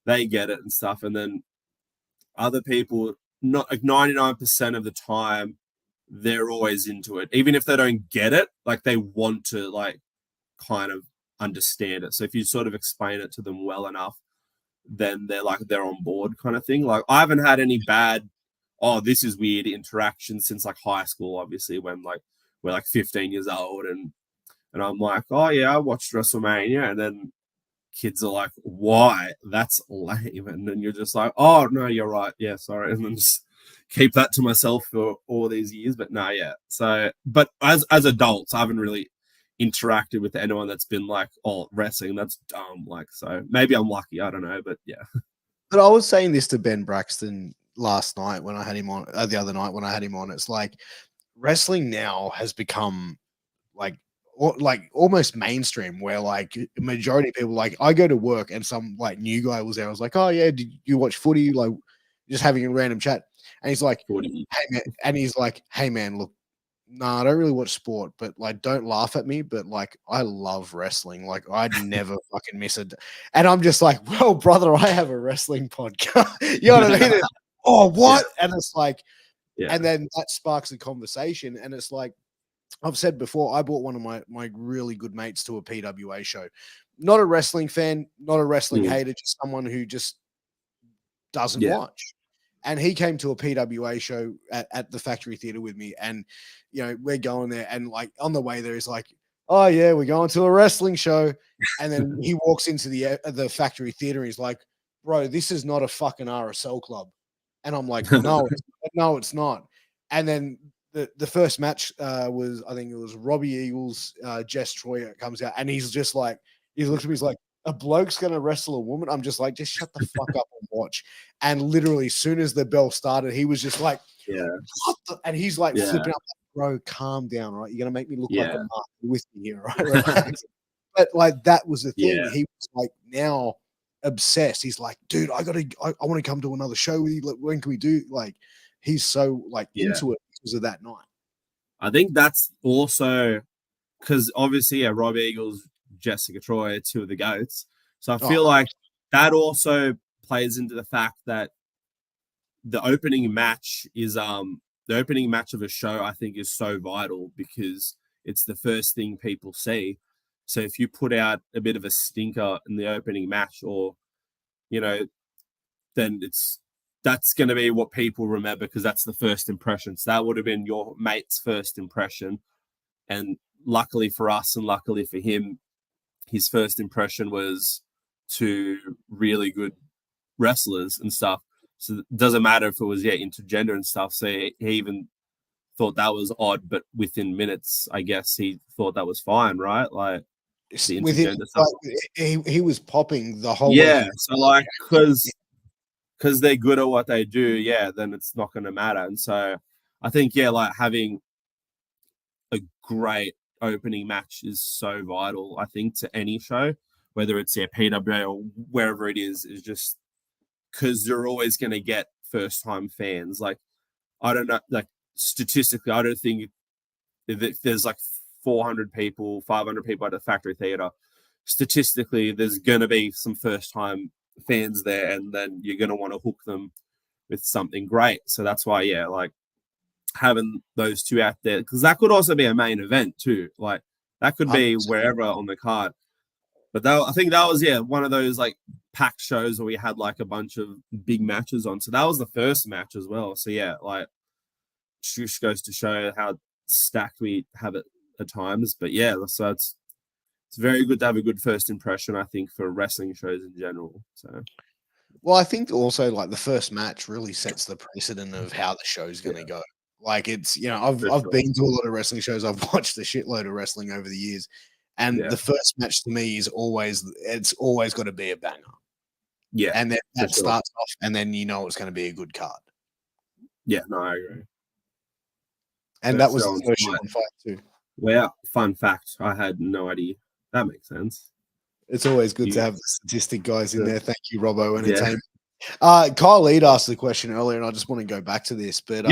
they get it and stuff. And then other people, not like 99% of the time, they're always into it, even if they don't get it. Like they want to like kind of understand it. So if you sort of explain it to them well enough, then they're on board kind of thing. Like I haven't had any bad, oh, this is weird interactions since like high school, obviously, when like we're like 15 years old and I'm like, oh yeah, I watched WrestleMania, and then kids are like, why? That's lame. And then you're just like, oh no, you're right. Yeah, sorry. And then just keep that to myself for all these years. But no, yeah. So but as adults, I haven't really interacted with anyone that's been like, oh, wrestling, that's dumb. Like, so maybe I'm lucky, I don't know, but yeah. But I was saying this to Ben Braxton last night when I had him on, the other night when I had him on. It's like wrestling now has become like almost mainstream, where like majority of people, like I go to work and some like new guy was there. I was like, oh yeah, did you watch footy? Like just having a random chat, and he's like, hey man, and he's like, hey man, look, nah, I don't really watch sport, but like, don't laugh at me. But like, I love wrestling. Like, I'd never fucking miss it. And I'm just like, well, brother, I have a wrestling podcast. You know what I mean? Oh, what? Yeah. And it's like, and then that sparks a conversation. And it's like, I've said before, I brought one of my really good mates to a PWA show. not a wrestling fan, not a wrestling hater, just someone who just doesn't watch. And he came to a PWA show at the Factory Theatre with me, and we're going there, and like on the way there, he's like, "Oh yeah, we're going to a wrestling show," and then he walks into the Factory Theatre, and he's like, "Bro, this is not a fucking RSL club," and I'm like, "No, it's not." And then the first match was, I think it was Robbie Eagles, Jess Troy comes out, and he's just like, he looks at me, he's like, "A bloke's gonna wrestle a woman?" I'm just like, just shut the fuck up and watch. And literally, as soon as the bell started, he was just like, "What the?" And he's like flipping up, "Bro, calm down, right? You're gonna make me look like a mark with me here, right?" Relax. But like that was the thing. He was like now obsessed. He's like, "Dude, I want to come to another show with you. Like, when can we do?" Like, he's so like into it because of that night. I think that's also because obviously, Rob Eagles, Jessica Troy, two of the GOATs. So I feel like that also plays into the fact that the opening match of a show, I think, is so vital because it's the first thing people see. So if you put out a bit of a stinker in the opening match, or then that's going to be what people remember because that's the first impression. So that would have been your mate's first impression. And luckily for us and luckily for him, his first impression was to really good wrestlers and stuff. So it doesn't matter if it was intergender and stuff. So he even thought that was odd, but within minutes, I guess he thought that was fine, right? Like the intergender stuff. He was popping the whole way. Yeah, so like because they're good at what they do, then it's not going to matter. And so I think like having a great opening match is so vital, I think, to any show, whether it's PWA or wherever it is just because you're always going to get first-time fans. Like, I don't know, like statistically, I don't think if there's like 400 people, 500 people at a Factory Theatre, statistically, there's going to be some first-time fans there, and then you're going to want to hook them with something great. So that's why, like having those two out there, because that could also be a main event too. Like that could be wherever on the card. But I think that was one of those like packed shows where we had like a bunch of big matches on. So that was the first match as well. So like just goes to show how stacked we have it at times. But so it's very good to have a good first impression, I think, for wrestling shows in general. So well, I think also like the first match really sets the precedent of how the show's going to go. Like it's, I've been to a lot of wrestling shows. I've watched a shitload of wrestling over the years. And the first match to me is always got to be a banger. Yeah. And then that starts off, and then it's going to be a good card. Yeah, no, I agree. And that was the first show on Fight too. Well, fun fact, I had no idea. That makes sense. It's always good to have the statistic guys in there. Thank you, Robbo Entertainment. Kyle Lead asked the question earlier, and I just want to go back to this. But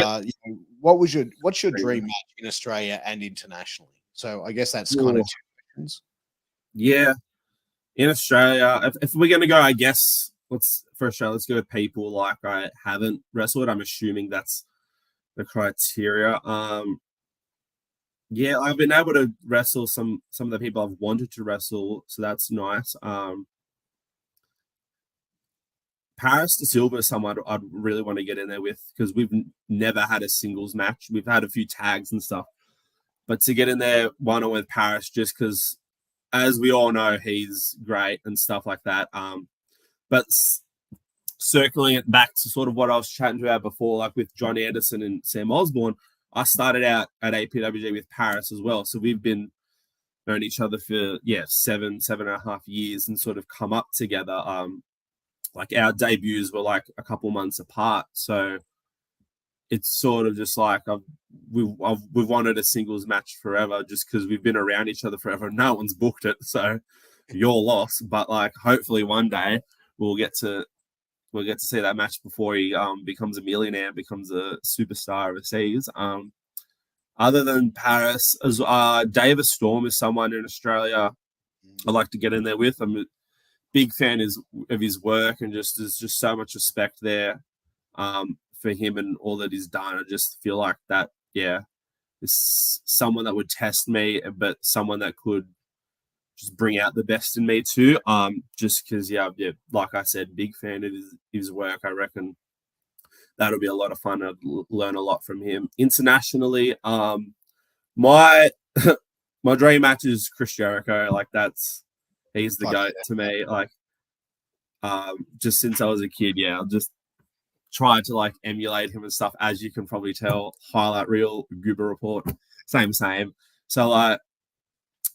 what's your dream match in Australia and internationally? So I guess that's kind of two questions. Yeah, in Australia, if we're gonna go, I guess let's go with people like I haven't wrestled. I'm assuming that's the criteria. I've been able to wrestle some of the people I've wanted to wrestle, so that's nice. Paris De Silva is someone I'd really want to get in there with because we've never had a singles match. We've had a few tags and stuff, but to get in there one-on-one with Paris, just because, as we all know, he's great and stuff like that. But circling it back to sort of what I was chatting about before, like with John Anderson and Sam Osborne, I started out at APWG with Paris as well. So we've been known each other for, 7.5 years and sort of come up together. Like our debuts were like a couple months apart. So it's sort of just like we've wanted a singles match forever just because we've been around each other forever. No one's booked it. So you're lost. But like hopefully one day we'll get to see that match before he becomes a millionaire, becomes a superstar overseas. Other than Paris, Davis Storm is someone in Australia I'd like to get in there with. I'm a big fan of his work, and there's just so much respect there for him and all that he's done. I just feel like that, is someone that would test me, but someone that could just bring out the best in me too. Just because, yeah, like I said, big fan of his work. I reckon that'll be a lot of fun. I'd learn a lot from him. Internationally, my my dream match is Chris Jericho. Like he's the GOAT to me. Like, just since I was a kid, yeah, I'll just try to like emulate him and stuff. As you can probably tell, highlight reel, Goober Report, same. So like,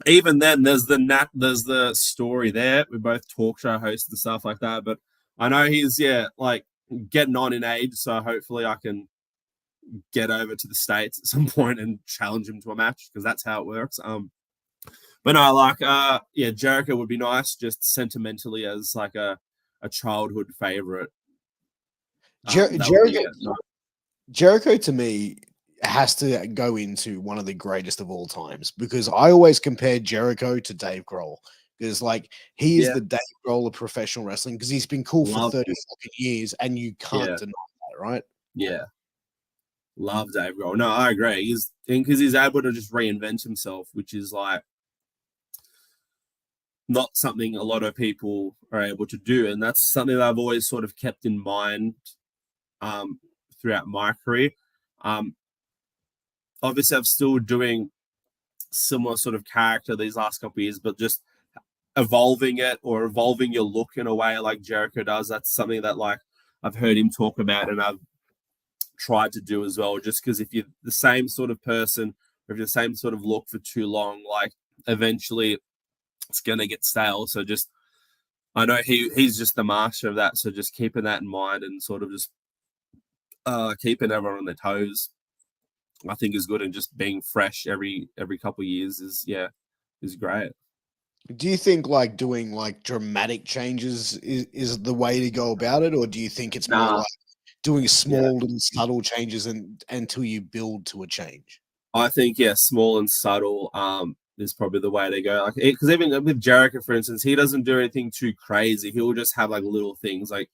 even then, there's the story there. We're both talk show hosts and stuff like that. But I know he's like getting on in age, so hopefully I can get over to the States at some point and challenge him to a match, because that's how it works. But no, like Jericho would be nice, just sentimentally as like a childhood favorite. Jericho to me has to go into one of the greatest of all times, because I always compare Jericho to Dave Grohl, because like he is the Dave Grohl of professional wrestling, because he's been cool for 30 fucking years, and you can't deny that, right? Yeah. Love Dave Grohl. No, I agree. Because he's able to just reinvent himself, which is like not something a lot of people are able to do. And that's something that I've always sort of kept in mind throughout my career. Obviously, I'm still doing similar sort of character these last couple of years, but just evolving it or evolving your look in a way like Jericho does. That's something that like I've heard him talk about, and I've tried to do as well. Just because if you're the same sort of person, or if you're the same sort of look for too long, like eventually it's gonna get stale. So just, I know he's just the master of that. So just keeping that in mind and sort of just keeping everyone on their toes, I think is good, and just being fresh every couple of years is great. Do you think like doing like dramatic changes is the way to go about it, or do you think it's more like doing small little subtle changes until you build to a change? I think small and subtle is probably the way to go. Like, because even with Jericho, for instance, he doesn't do anything too crazy. He'll just have like little things, like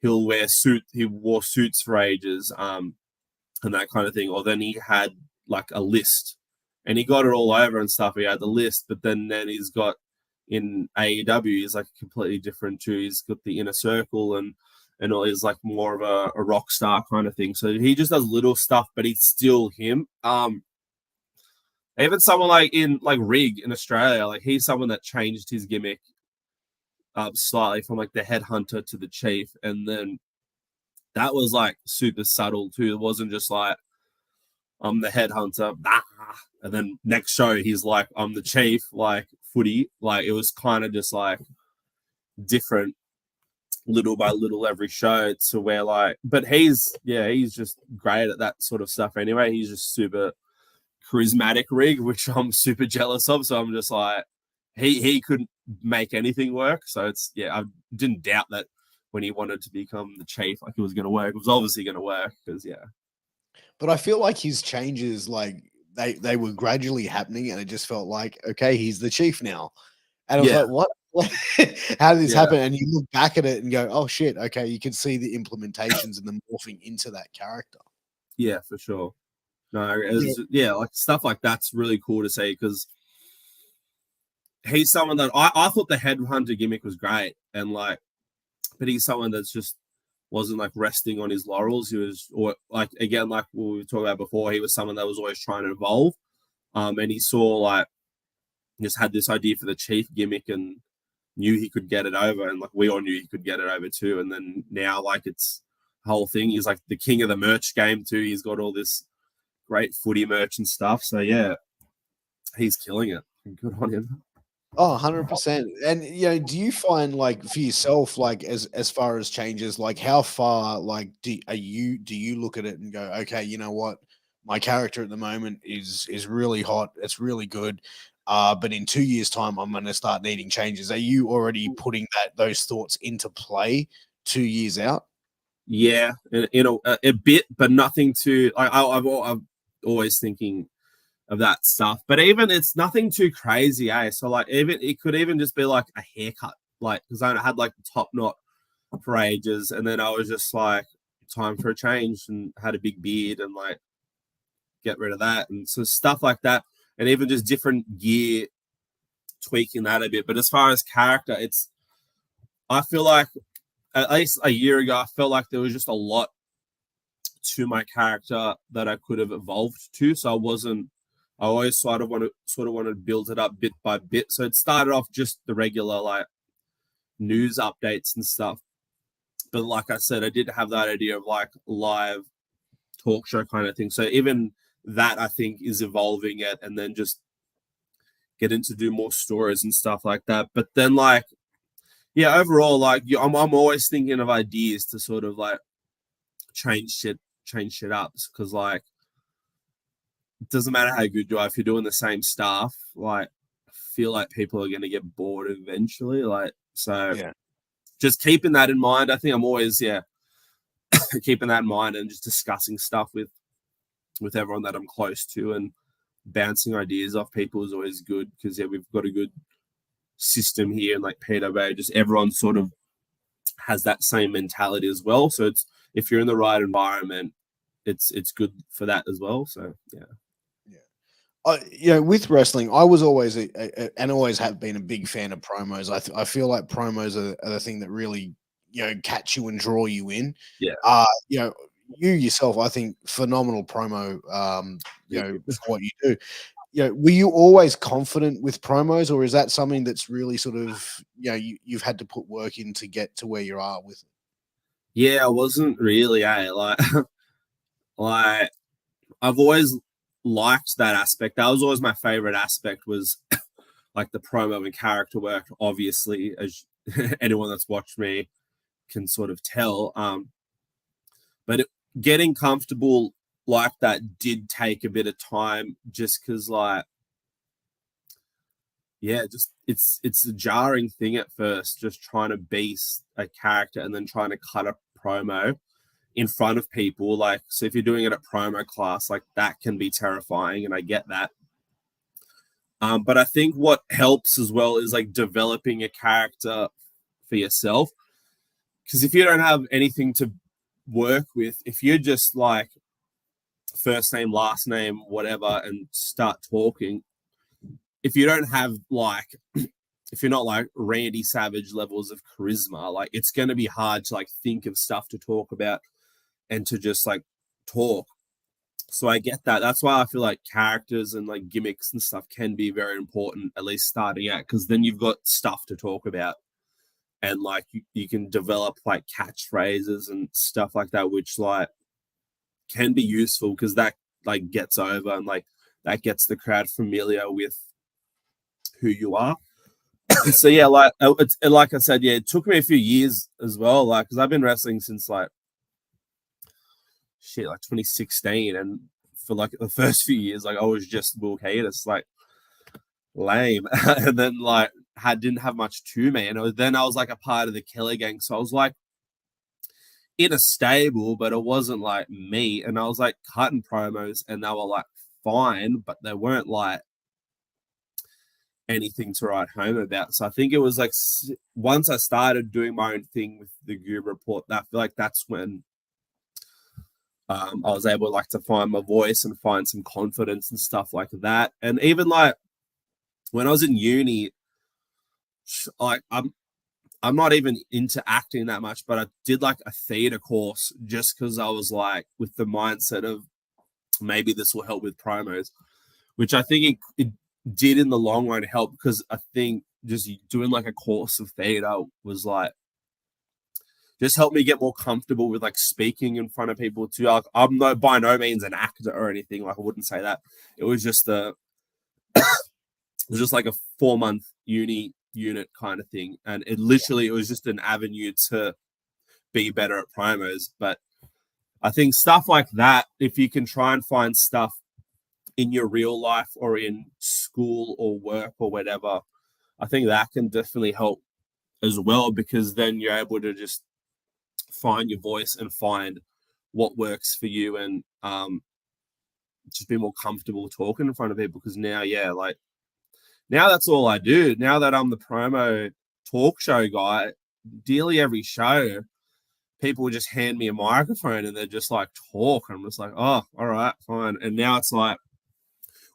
he'll wear suit. He wore suits for ages, and that kind of thing. Or then he had like a list, and he got it all over and stuff. He had the list, but then he's got in AEW, he's like completely different too. He's got the inner circle and all, is like more of a rock star kind of thing. So he just does little stuff, but he's still him. Even someone like in like Rig in Australia, like he's someone that changed his gimmick slightly from like the headhunter to the chief, and then that was like super subtle too. It wasn't just like I'm the headhunter, and then next show he's like I'm the chief, like footy. Like it was kind of just like different, little by little every show, to where like, but he's just great at that sort of stuff anyway. He's just super charismatic, Rig, which I'm super jealous of. So I'm just like, he couldn't make anything work. So it's I didn't doubt that when he wanted to become the chief, like it was going to work. It was obviously going to work, because But I feel like his changes, like they were gradually happening, and it just felt like, okay, he's the chief now. And I was like, what? How did this happen? And you look back at it and go, oh shit, okay, you can see the implementations and the morphing into that character. Yeah, for sure. No, like stuff like that's really cool to see, because he's someone that I thought the headhunter gimmick was great, and like, but he's someone that's just wasn't like resting on his laurels. He was, or like again, like what we were talking about before, he was someone that was always trying to evolve. And he saw like just had this idea for the chief gimmick and knew he could get it over, and like we all knew he could get it over too. And then now like it's whole thing. He's like the king of the merch game too. He's got all this great footy merch and stuff. So yeah, he's killing it. Good on him. Oh, 100%. And do you find like for yourself, like as far as changes, like how far like do you look at it and go, okay, you know what, my character at the moment is really hot, it's really good, but in 2 years time I'm going to start needing changes? Are you already putting those thoughts into play 2 years out? Yeah, a bit, but nothing too. I'm always thinking of that stuff, but even it's nothing too crazy, so like even it could even just be like a haircut, like because I had like the top knot for ages, and then I was just like time for a change, and had a big beard and like get rid of that, and so stuff like that. And even just different gear tweaking that a bit. But as far as character, I feel like at least a year ago, I felt like there was just a lot to my character that I could have evolved to. So I always sort of wanted to build it up bit by bit. So it started off just the regular like news updates and stuff. But like I said, I did have that idea of like live talk show kind of thing. So even that I think is evolving it, and then just getting to do more stories and stuff like that. But then like, yeah, overall, like I'm always thinking of ideas to sort of like change shit up, because like it doesn't matter how good you are if you're doing the same stuff. Like, I feel like people are going to get bored eventually. Like, so Yeah. just keeping that in mind. I think I'm always keeping that in mind and just discussing stuff with everyone that I'm close to, and bouncing ideas off people is always good, because we've got a good system here, and like PWA, just everyone sort of has that same mentality as well. So it's, if you're in the right environment, it's good for that as well. So with wrestling, I was always and always have been a big fan of promos. I feel like promos are the thing that really catch you and draw you in. Yeah. You yourself, I think, phenomenal promo. For what you do. Were you always confident with promos, or is that something that's really sort of you've had to put work in to get to where you are with it? Yeah, I wasn't really like like I've always liked that aspect. That was always my favorite aspect, was like the promo and character work, obviously, as anyone that's watched me can sort of tell. But getting comfortable like that did take a bit of time, just because like, just it's a jarring thing at first, just trying to be a character and then trying to cut a promo in front of people. Like, so if you're doing it at promo class, like that can be terrifying, and I get that. But I think what helps as well is like developing a character for yourself, because if you don't have anything to work with, if you're just like first name, last name, whatever, and start talking, if you don't have like, if you're not like Randy Savage levels of charisma, like it's going to be hard to like think of stuff to talk about and to just like talk. So I get that. That's why I feel like characters and like gimmicks and stuff can be very important, at least starting out, because then you've got stuff to talk about, and like you can develop like catchphrases and stuff like that, which like can be useful, because that like gets over, and like that gets the crowd familiar with who you are. So yeah, like it's like I said, it took me a few years as well, like because I've been wrestling since like 2016, and for like the first few years, like I was just Will Kiedis, like lame, and then like didn't have much to me, and then I was like a part of the Killer Gang, so I was like in a stable, but it wasn't like me, and I was like cutting promos, and they were like fine, but they weren't like anything to write home about. So I think it was like once I started doing my own thing with the Goober Report, I feel like that's when I was able like to find my voice and find some confidence and stuff like that. And even like when I was in uni, like I'm not even into acting that much, but I did like a theater course just because I was like with the mindset of maybe this will help with promos, which I think it did in the long run help, because I think just doing like a course of theater was like just helped me get more comfortable with like speaking in front of people too. Like, I'm by no means an actor or anything. Like I wouldn't say that. It was just it was just like a 4-month uni unit kind of thing, and it was just an avenue to be better at promos. But I think stuff like that, if you can try and find stuff in your real life or in school or work or whatever, I think that can definitely help as well, because then you're able to just find your voice and find what works for you, and just be more comfortable talking in front of people. Because now, now that's all I do. Now that I'm the promo talk show guy, nearly every show, people would just hand me a microphone and they're just like talk. And I'm just like, oh, all right, fine. And now it's like,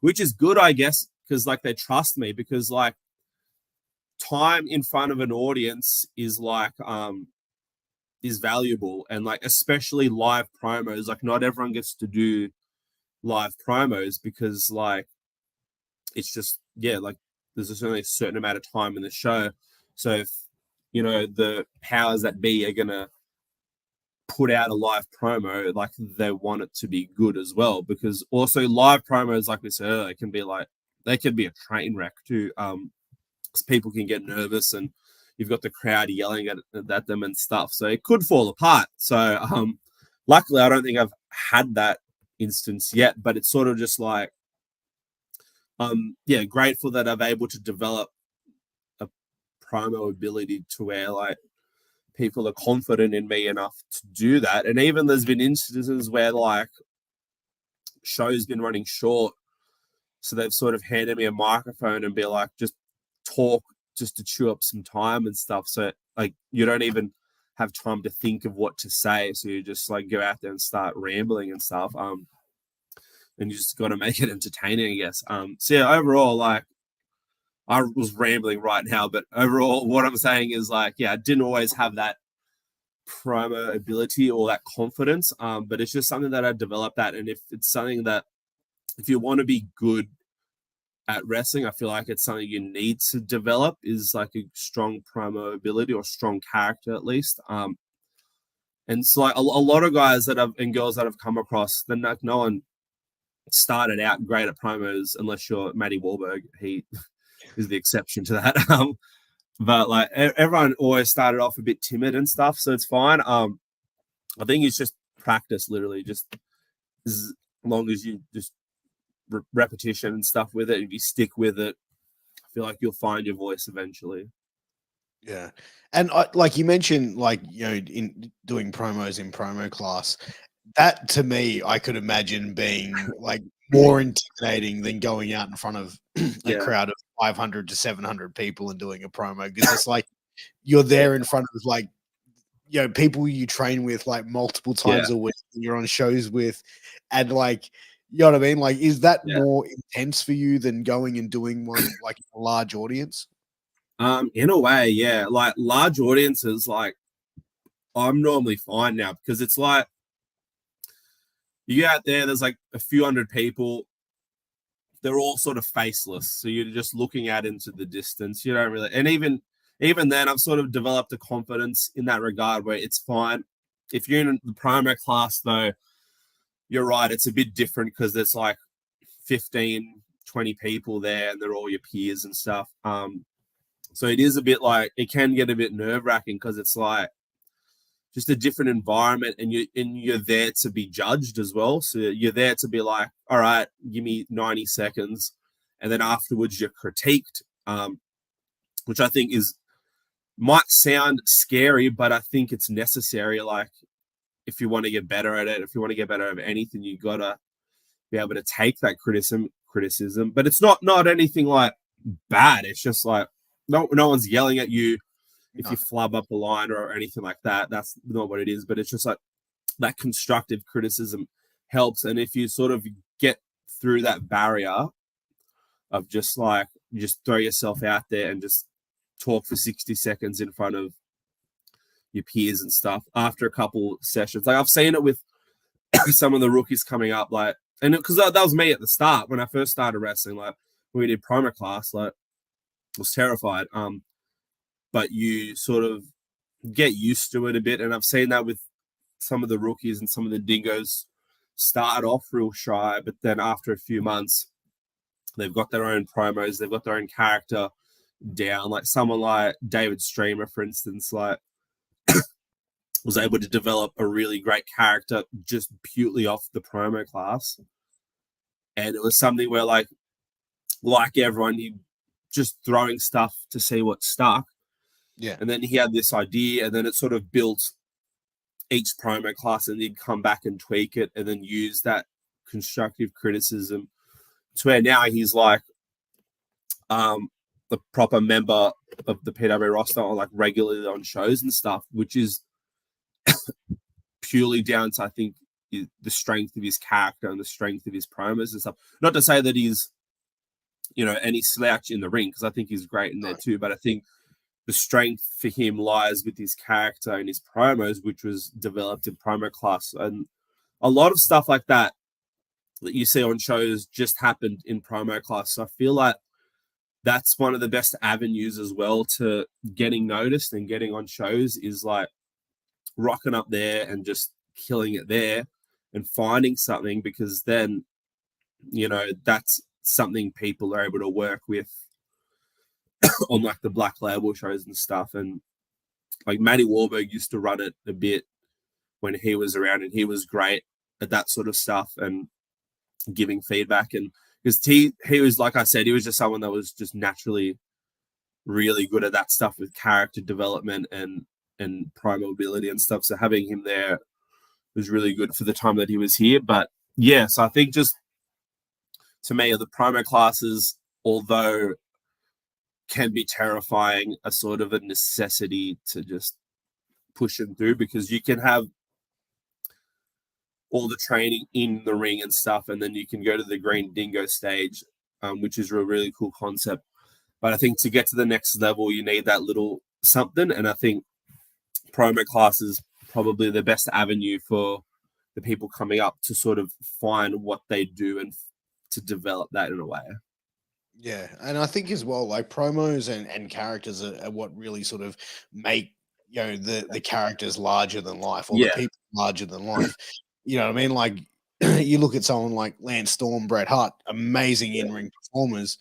which is good, I guess, because like they trust me, because like time in front of an audience is like is valuable, and like especially live promos. Like not everyone gets to do live promos because like it's just like there's just only a certain amount of time in the show. So if the powers that be are gonna put out a live promo, like they want it to be good as well, because also live promos, like we said earlier, can be like they could be a train wreck too. Because people can get nervous and you've got the crowd yelling at them and stuff, so it could fall apart. So luckily I don't think I've had that instance yet, but it's sort of just like grateful that I'm able to develop a promo ability to where like people are confident in me enough to do that. And even there's been instances where like show's been running short, so they've sort of handed me a microphone and be like, just talk, just to chew up some time and stuff. So like you don't even have time to think of what to say, so you just like go out there and start rambling and stuff. And you just got to make it entertaining, I guess. So yeah, overall, like I was rambling right now, but overall, what I'm saying is like, yeah, I didn't always have that promo ability or that confidence, but it's just something that I developed that. And if it's something that, if you want to be good at wrestling, I feel like it's something you need to develop, is like a strong promo ability or strong character at least. And so like a lot of guys that and girls that I've come across, then like no one started out great at promos unless you're Matty Wahlberg. He is the exception to that. But like everyone always started off a bit timid and stuff, so it's fine. I think it's just practice, literally, just as long as you just repetition and stuff with it, if you stick with it, I feel like you'll find your voice eventually. Yeah. And like you mentioned, like, in doing promos in promo class, that to me, I could imagine being like more intimidating than going out in front of a crowd of 500 to 700 people and doing a promo, because it's like you're there in front of like, people you train with like multiple times a week, and you're on shows with, and like, you know what I mean? Like, is that more intense for you than going and doing one like a large audience? In a way, yeah. Like large audiences, like I'm normally fine now, because it's like you get out there, there's like a few hundred people, they're all sort of faceless, so you're just looking out into the distance. You don't really, and even then, I've sort of developed a confidence in that regard where it's fine. If you're in the promo class, though, you're right, it's a bit different because there's like 15, 20 people there, and they're all your peers and stuff. So it is a bit like, it can get a bit nerve-wracking because it's like just a different environment, and you're there to be judged as well. So you're there to be like, all right, give me 90 seconds, and then afterwards you're critiqued, which I think might sound scary, but I think it's necessary. Like, if you want to get better at it, if you want to get better at anything, you gotta be able to take that criticism. But it's not anything like bad. It's just like no one's yelling at you if you flub up a line or anything like that. That's not what it is. But it's just like that constructive criticism helps. And if you sort of get through that barrier of just like, you just throw yourself out there and just talk for 60 seconds in front of your peers and stuff after a couple sessions. Like I've seen it with some of the rookies coming up, like, and because that was me at the start when I first started wrestling. Like when we did promo class, like I was terrified. But you sort of get used to it a bit, and I've seen that with some of the rookies, and some of the dingoes started off real shy, but then after a few months, they've got their own promos, they've got their own character down. Like someone like David Streamer, for instance, like was able to develop a really great character just purely off the promo class. And it was something where like everyone, he just throwing stuff to see what stuck. Yeah. And then he had this idea, and then it sort of built each promo class, and he'd come back and tweak it and then use that constructive criticism to where now he's like the proper member of the PW roster, or like regularly on shows and stuff, which is purely down to, I think, the strength of his character and the strength of his promos and stuff. Not to say that he's any slouch in the ring, because I think he's great in there too. But I think the strength for him lies with his character and his promos, which was developed in promo class. And a lot of stuff like that you see on shows just happened in promo class. So I feel like that's one of the best avenues as well to getting noticed and getting on shows, is like rocking up there and just killing it there and finding something, because then, that's something people are able to work with on like the Black Label shows and stuff. And like Matty Wahlberg used to run it a bit when he was around, and he was great at that sort of stuff and giving feedback. And because he was, like I said, he was just someone that was just naturally really good at that stuff with character development and promo ability and stuff. So having him there was really good for the time that he was here. But yeah, so I think just to me, the promo classes, although can be terrifying, are sort of a necessity to just push them through, because you can have all the training in the ring and stuff, and then you can go to the Green Dingo stage, which is a really cool concept. But I think to get to the next level, you need that little something, and I think promo class is probably the best avenue for the people coming up to sort of find what they do and to develop that in a way. Yeah, and I think as well, like promos and characters are what really sort of make the characters larger than life, or the people larger than life. You know what I mean? Like you look at someone like Lance Storm, Bret Hart, amazing in-ring performers,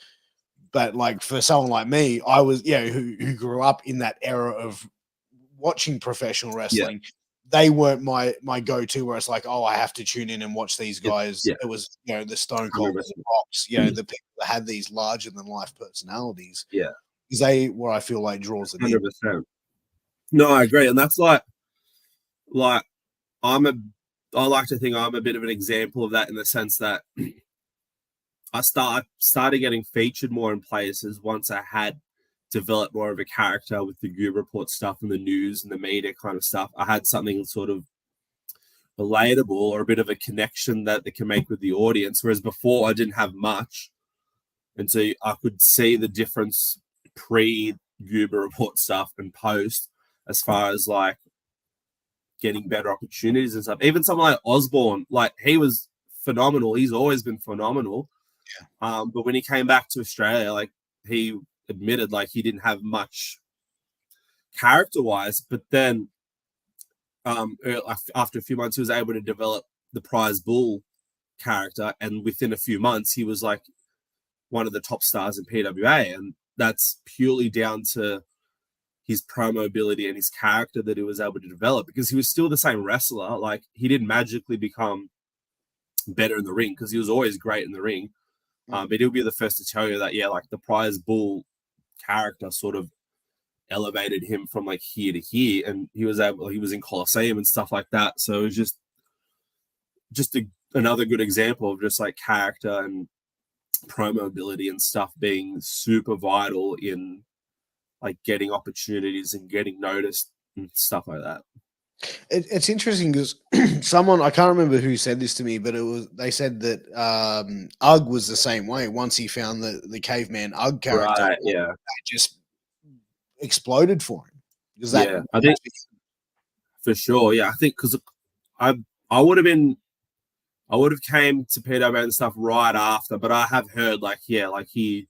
but like for someone like me, I was who grew up in that era of watching professional wrestling. They weren't my go-to, where it's like, oh, I have to tune in and watch these guys. It was, the Stone Cold, the Rocks, the people that had these larger than life personalities. Yeah. Because they were, I feel like, draws the 100%. No, I agree. And that's like I like to think I'm a bit of an example of that, in the sense that I started getting featured more in places once I had developed more of a character with the Goober Report stuff and the news and the media kind of stuff. I had something sort of relatable, or a bit of a connection that they can make with the audience. Whereas before I didn't have much. And so I could see the difference pre-Goober Report stuff and post, as far as like getting better opportunities and stuff. Even someone like Osborne, like he was phenomenal. He's always been phenomenal. Yeah. But when he came back to Australia, like he admitted like he didn't have much character-wise, but then after a few months, he was able to develop the Prize Bull character, and within a few months, he was like one of the top stars in PWA, and that's purely down to his promo ability and his character that he was able to develop, because he was still the same wrestler. Like he didn't magically become better in the ring, because he was always great in the ring. But he'll be the first to tell you that, like the Prize Bull character sort of elevated him from like here to here, and he was in Coliseum and stuff like that. So it was just another good example of just like character and promo ability and stuff being super vital in like getting opportunities and getting noticed and stuff like that. It's interesting because someone, I can't remember who said this to me, but they said that Ugg was the same way. Once he found the caveman Ugg character, right, that just exploded for him. Because I think for sure, I think because I would have came to PWA and stuff right after, but I have heard like he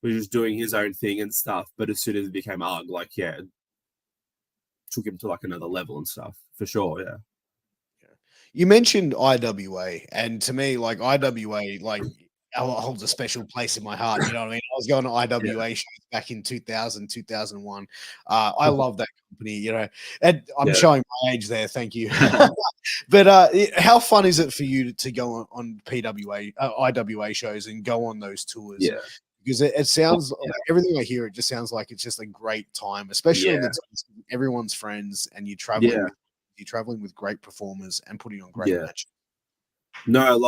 was just doing his own thing and stuff. But as soon as it became Ugg, took him to like another level and stuff for sure. Yeah. You mentioned IWA, and to me, like IWA, like holds a special place in my heart. You know what I mean? I was going to IWA shows back in 2000, 2001. I love that company, and I'm showing my age there. Thank you. But how fun is it for you to go on IWA shows and go on those tours? Yeah. Because it sounds, everything I hear, it just sounds like it's just a great time, especially when everyone's friends and you're traveling. You're traveling with great performers and putting on great matches. No,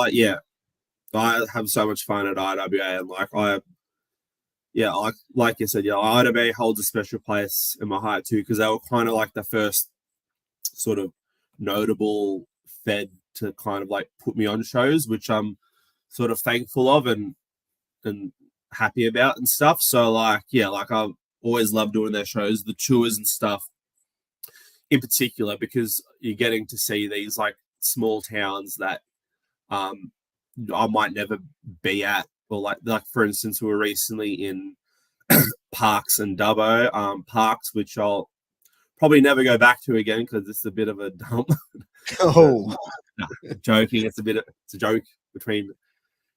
I have so much fun at IWA, and like you said, IWA holds a special place in my heart too, because they were kind of like the first sort of notable Fed to kind of like put me on shows, which I'm sort of thankful of and happy about and stuff. So like, yeah, like I've always loved doing their shows, the tours and stuff in particular, because you're getting to see these like small towns that I might never be at, or like for instance, we were recently in Parks and Dubbo, Parks, which I'll probably never go back to again because it's a bit of a dump. Oh, Joking. It's a joke between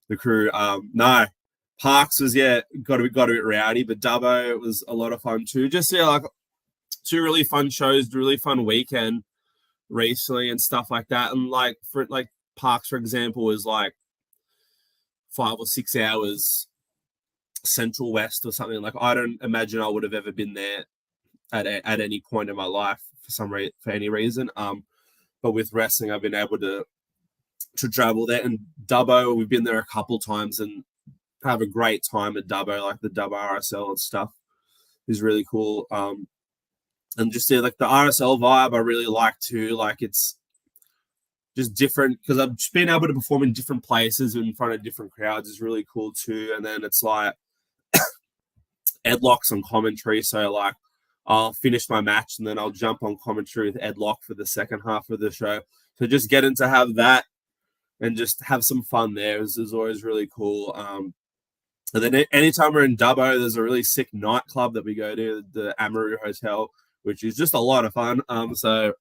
the crew. No, Parks was got a bit rowdy, but Dubbo was a lot of fun too. Just like two really fun shows, really fun weekend recently and stuff like that. And like for like Parks, for example, was like 5 or 6 hours Central West or something. Like I don't imagine I would have ever been there at any point in my life for any reason. But with wrestling, I've been able to travel there. And Dubbo, we've been there a couple times and have a great time at Dubbo, like the Dubbo RSL and stuff is really cool. And just like the RSL vibe, I really like too. Like it's just different because I've just been able to perform in different places in front of different crowds is really cool too. And then it's like Ed Lock's on commentary, so like I'll finish my match and then I'll jump on commentary with Ed Lock for the second half of the show. So just getting to have that and just have some fun there is always really cool. And then anytime we're in Dubbo, there's a really sick nightclub that we go to, the Amaru Hotel, which is just a lot of fun. So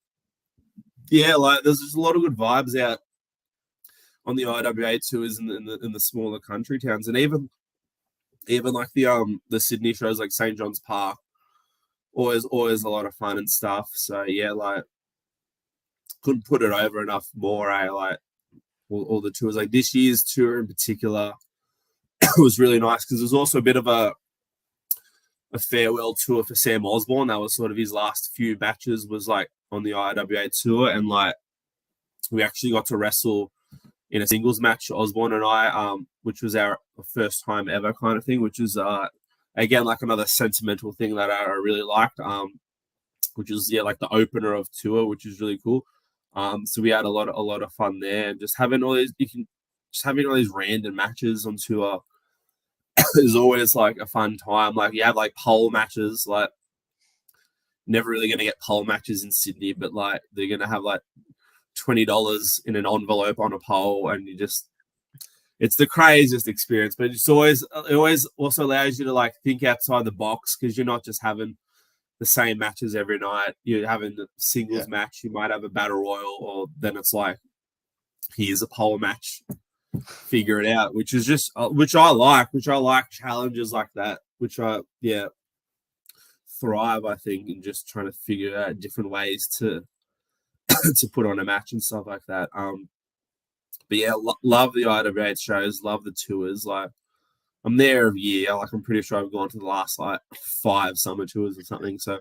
yeah, like there's just a lot of good vibes out on the IWA tours in the smaller country towns, and even like the Sydney shows like St. John's Park, always a lot of fun and stuff. So yeah, like couldn't put it over enough more. Like all the tours, like this year's tour in particular was really nice because there's also a bit of a farewell tour for Sam Osborne. That was sort of his last few matches was like on the IWA tour, and like we actually got to wrestle in a singles match, Osborne and I, which was our first time ever kind of thing, which is again like another sentimental thing that I really liked, which is like the opener of tour, which is really cool. So we had a lot of fun there, and just having all these random matches on tour is always like a fun time. Like you have like pole matches, like never really going to get pole matches in Sydney, but like they're going to have like $20 in an envelope on a pole, and it's the craziest experience. But it always also allows you to like think outside the box because you're not just having the same matches every night. You're having the singles match. You might have a battle royal, or then it's like here's a pole match. Figure it out, which is just which I like challenges like that, which I thrive, I think, in just trying to figure out different ways to put on a match and stuff like that. But yeah, love the IWA shows, love the tours. Like I'm there every year. Like I'm pretty sure I've gone to the last like 5 summer tours or something. So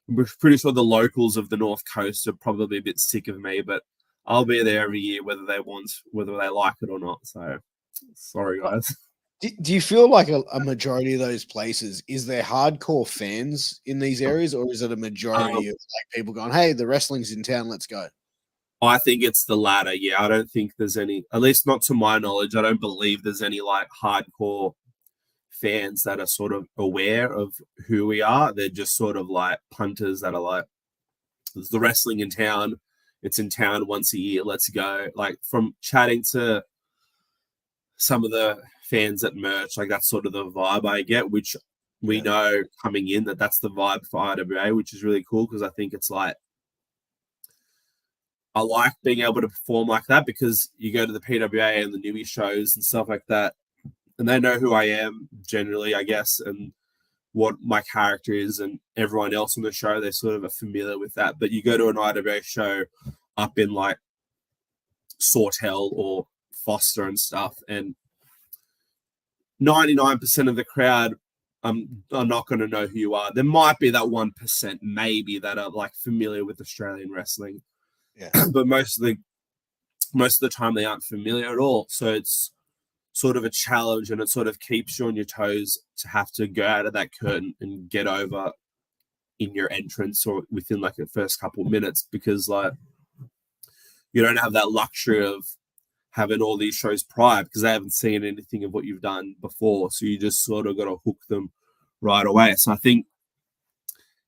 I'm pretty sure the locals of the North Coast are probably a bit sick of me, but I'll be there every year, whether they like it or not. So sorry, guys. Do you feel like a majority of those places, is there hardcore fans in these areas, or is it a majority of like people going, hey, the wrestling's in town, let's go? I think it's the latter. Yeah, I don't think there's any, at least not to my knowledge, I don't believe there's any like hardcore fans that are sort of aware of who we are. They're just sort of like punters that are like, there's the wrestling in town. It's in town once a year. Let's go. Like from chatting to some of the fans at merch, like that's sort of the vibe I get, which we know coming in that's the vibe for IWA, which is really cool because I think it's like, I like being able to perform like that because you go to the PWA and the newbie shows and stuff like that, and they know who I am generally, I guess, and what my character is, and everyone else on the show, they sort of are familiar with that. But you go to an IWA show up in like Sawtell or Foster and stuff, and 99% of the crowd are not going to know who you are. There might be that 1% maybe that are like familiar with Australian wrestling, but most of the time they aren't familiar at all. So it's sort of a challenge, and it sort of keeps you on your toes to have to go out of that curtain and get over in your entrance or within like the first couple of minutes, because like you don't have that luxury of having all these shows prior because they haven't seen anything of what you've done before. So you just sort of got to hook them right away. So I think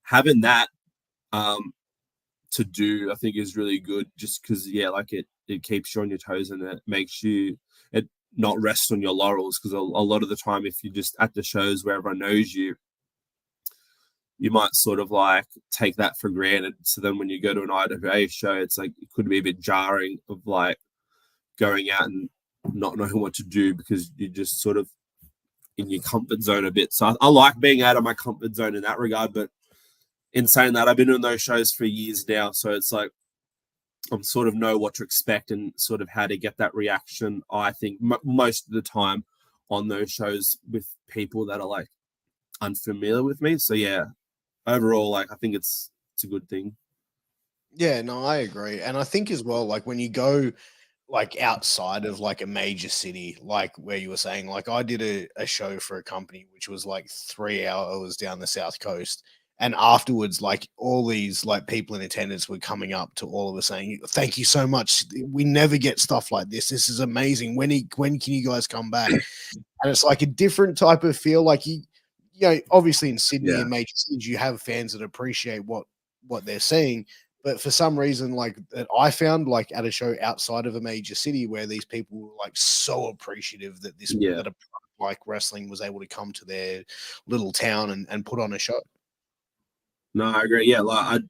having that to do, I think, is really good just because, yeah, like it keeps you on your toes and it makes you not rest on your laurels because a lot of the time if you're just at the shows where everyone knows you, you might sort of like take that for granted. So then when you go to an IWA show, it's like it could be a bit jarring of like going out and not knowing what to do because you're just sort of in your comfort zone a bit. So I like being out of my comfort zone in that regard. But in saying that, I've been doing those shows for years now. So it's like I sort of know what to expect and sort of how to get that reaction, I think, most of the time on those shows with people that are like unfamiliar with me. So yeah, overall, like I think it's a good thing. Yeah, no, I agree. And I think as well, like when you go like outside of like a major city, like where you were saying, like I did a show for a company which was like 3 hours down the south coast. And afterwards, like all these like people in attendance were coming up to all of us saying, "Thank you so much. We never get stuff like this. This is amazing. When can you guys come back?" And it's like a different type of feel. Like you know, obviously in Sydney and major cities, you have fans that appreciate what they're seeing. But for some reason, like that I found like at a show outside of a major city where these people were like so appreciative that that a product like wrestling was able to come to their little town and put on a show. No, I agree. Yeah, like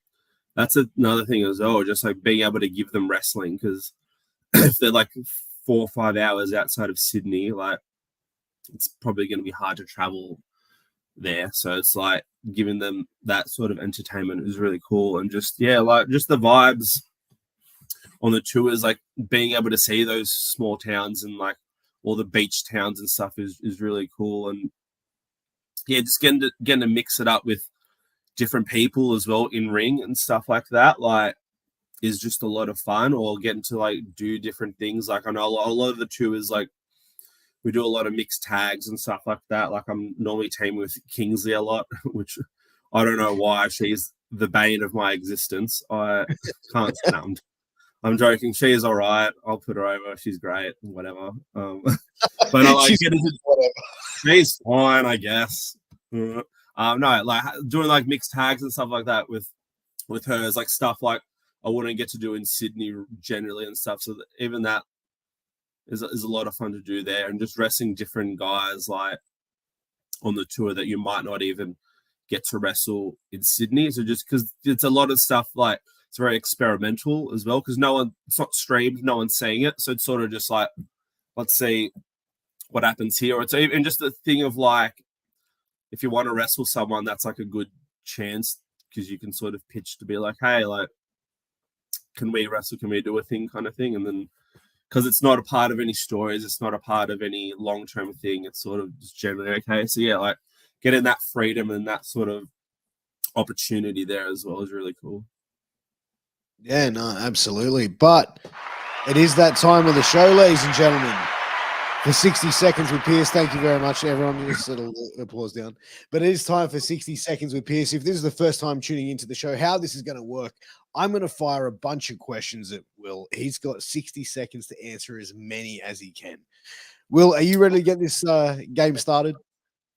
that's another thing as well, just like being able to give them wrestling because if they're like 4 or 5 hours outside of Sydney, like it's probably going to be hard to travel there. So it's like giving them that sort of entertainment is really cool. And just, yeah, like just the vibes on the tours, like being able to see those small towns and like all the beach towns and stuff is really cool. And yeah, just getting to mix it up with different people as well in ring and stuff like that, like is just a lot of fun. Or getting to like do different things. Like I know a lot of the tours, like we do a lot of mixed tags and stuff like that. Like I'm normally teaming with Kingsley a lot, which I don't know why. She's the bane of my existence. I can't stand. I'm joking. She is all right. I'll put her over. She's great. Whatever. But I like she's fine, I guess. No, like doing like mixed tags and stuff like that with her is like stuff like I wouldn't get to do in Sydney generally and stuff. So even that is a lot of fun to do there, and just wrestling different guys like on the tour that you might not even get to wrestle in Sydney. So just because it's a lot of stuff like it's very experimental as well because it's not streamed, no one's seeing it. So it's sort of just like, let's see what happens here. Or it's even just the thing of like, if you want to wrestle someone, that's like a good chance because you can sort of pitch to be like, hey, like, can we wrestle? Can we do a thing kind of thing? And then because it's not a part of any stories, it's not a part of any long-term thing. It's sort of just generally okay. So yeah, like getting that freedom and that sort of opportunity there as well is really cool. Yeah, no, absolutely. But it is that time of the show, ladies and gentlemen. For 60 seconds with Piers. Thank you very much, everyone. Just settle the applause down. But it is time for 60 seconds with Piers. If this is the first time tuning into the show, how this is going to work, I'm going to fire a bunch of questions at Will. He's got 60 seconds to answer as many as he can. Will, are you ready to get this game started?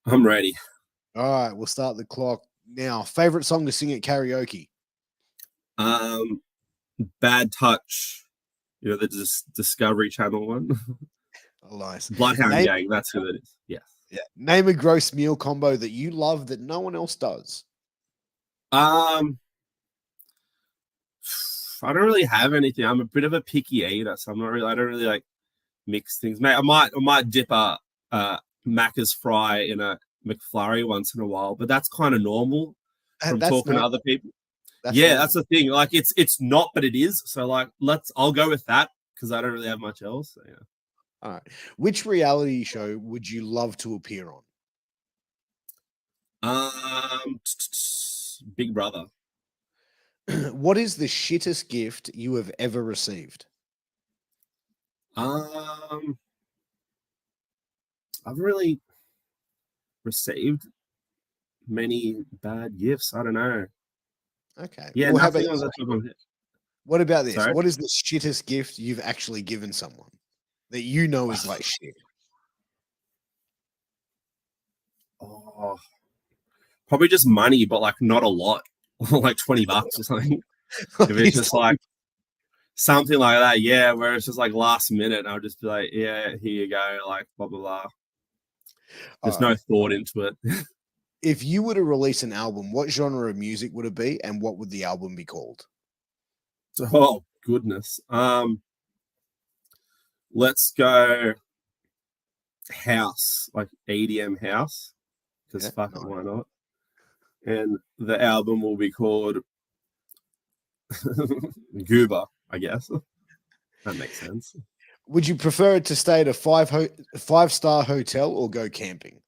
I'm ready. All right, we'll start the clock now. Favorite song to sing at karaoke? Bad Touch. You know, the Discovery Channel one. Oh, nice. Bloodhound Gang, that's who it is. Yes. Yeah. Name a gross meal combo that you love that no one else does. I don't really have anything. I'm a bit of a picky eater, so I don't really like mix things. Mate, I might dip a Macca's fry in a McFlurry once in a while, but that's kind of normal from talking to other people. That's the thing. Like it's not, but it is. So like I'll go with that because I don't really have much else. So, yeah. All right. Which reality show would you love to appear on? Big Brother. What is the shittest gift you have ever received? I've really received many bad gifts. I don't know. Okay. Yeah, well, nothing on the top of my head. What about this? Sorry? What is the shittest gift you've actually given someone? that you know is like shit? Oh, probably just money, but like not a lot, like $20 or something. If it's just like something like that, yeah, where it's just like last minute, I'll just be like, yeah, here you go, like blah blah blah. There's no thought into it. If you were to release an album, what genre of music would it be, and what would the album be called? Oh goodness. Let's go house, like EDM house, because fuck it, why not? And the album will be called Goober, I guess. That makes sense. Would you prefer it to stay at a five-star hotel or go camping?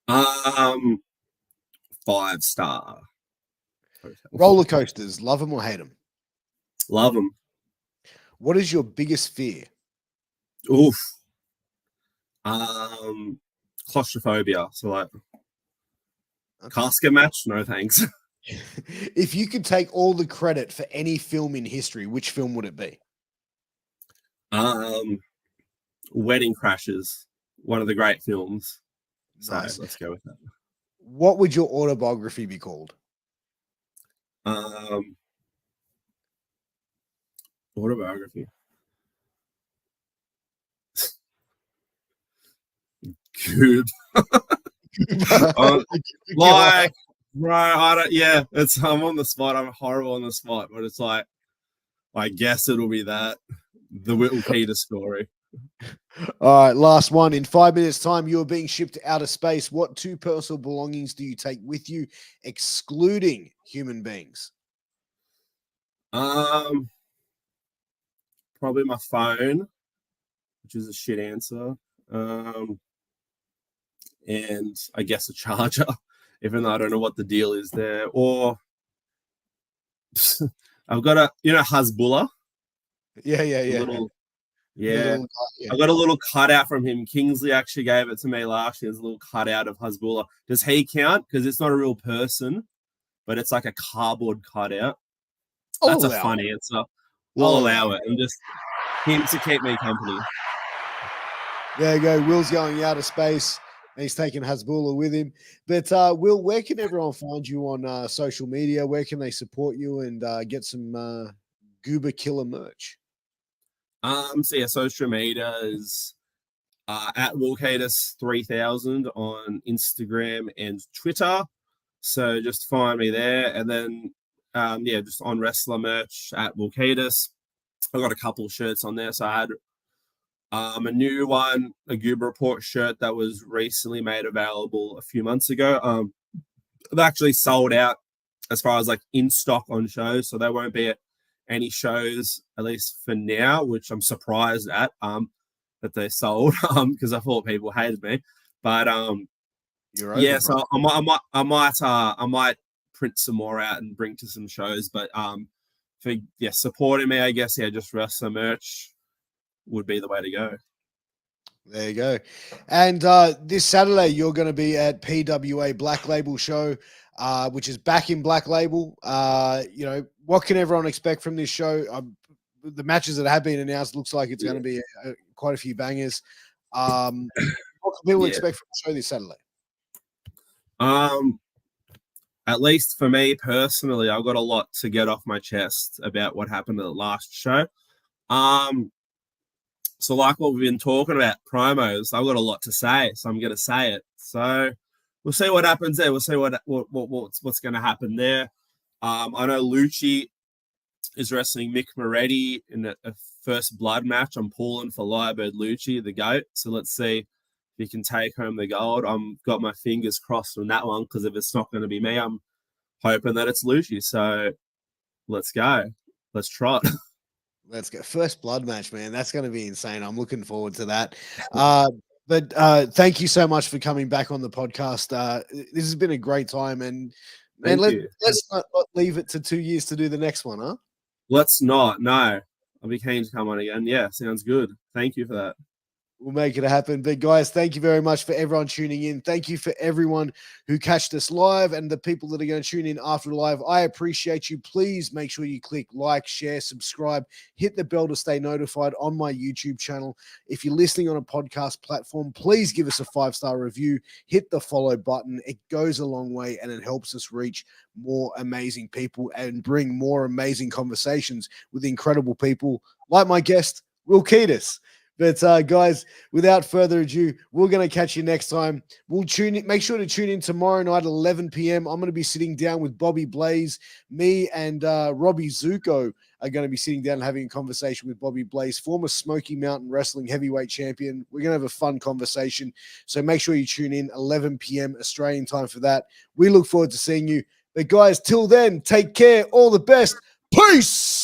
5-star hotel. Roller coasters, love them or hate them? Love them. What is your biggest fear? Oof. Claustrophobia. So like casket match, no thanks. If you could take all the credit for any film in history, which film would it be? Wedding Crashers, one of the great films. Nice. So let's go with that. What would your autobiography be called? Autobiography. Good. Like, bro, I don't. Yeah, I'm on the spot. I'm horrible on the spot, but it's like, I guess it'll be that. The Whittle Peter story. All right, last one. In 5 minutes' time, you are being shipped to outer space. What 2 personal belongings do you take with you, excluding human beings? Probably my phone, which is a shit answer. And I guess a charger, even though I don't know what the deal is there. Or I've got Hasbulla. Yeah. Yeah. I got a little cutout from him. Kingsley actually gave it to me last year. There's a little cutout of Hasbulla. Does he count? Because it's not a real person, but it's like a cardboard cutout. That's a fun answer. We'll allow it. And just him to keep me company. There you go. Will's going out of space, and he's taking Hasbulla with him. But Will, where can everyone find you on social media? Where can they support you and get some Goober Killer merch? So yeah, social media is at Kiedis 3000 on Instagram and Twitter. So just find me there, and then just on wrestler merch at Kiedis. I got a couple of shirts on there. So I had a new one, a Goober Report shirt that was recently made available a few months ago. They actually sold out as far as like in stock on shows, so there won't be at any shows, at least for now, which I'm surprised at that they sold because I thought people hated me. But You're over, yeah, so I might print some more out and bring to some shows. But for supporting me, I guess just wrestler merch would be the way to go. There you go. And this Saturday, you're going to be at PWA Black Label Show, which is back in Black Label. What can everyone expect from this show? The matches that have been announced looks like it's going to be quite a few bangers. What can people expect from the show this Saturday? At least for me personally, I've got a lot to get off my chest about what happened at the last show. So like what we've been talking about, promos, I've got a lot to say, so I'm going to say it. So we'll see what happens there. We'll see what's going to happen there. I know Lucci is wrestling Mick Moretti in a first blood match. I'm pulling for Lyrebird Lucci, the GOAT. So let's see if he can take home the gold. I'm got my fingers crossed on that one, because if it's not going to be me, I'm hoping that it's Lucci. So let's go. Let's try it. Let's go. First blood match, man. That's going to be insane. I'm looking forward to that. But thank you so much for coming back on the podcast. This has been a great time. And man, let's not leave it to 2 years to do the next one, huh? Let's not. No. I'll be keen to come on again. Yeah, sounds good. Thank you for that. We'll make it happen. But guys, thank you very much for everyone tuning in. Thank you for everyone who catched us live and the people that are going to tune in after the live. I appreciate you. Please make sure you click like, share, subscribe, hit the bell to stay notified on my YouTube channel. If you're listening on a podcast platform, please give us a 5-star review. Hit the follow button. It goes a long way and it helps us reach more amazing people and bring more amazing conversations with incredible people like my guest, Will Kiedis. But guys, without further ado, we're going to catch you next time. We'll tune in. Make sure to tune in tomorrow night at 11 p.m. I'm going to be sitting down with Bobby Blaze. Me and Robbie Zuko are going to be sitting down and having a conversation with Bobby Blaze, former Smoky Mountain Wrestling heavyweight champion. We're going to have a fun conversation. So make sure you tune in 11 p.m. Australian time for that. We look forward to seeing you. But guys, till then, take care. All the best. Peace.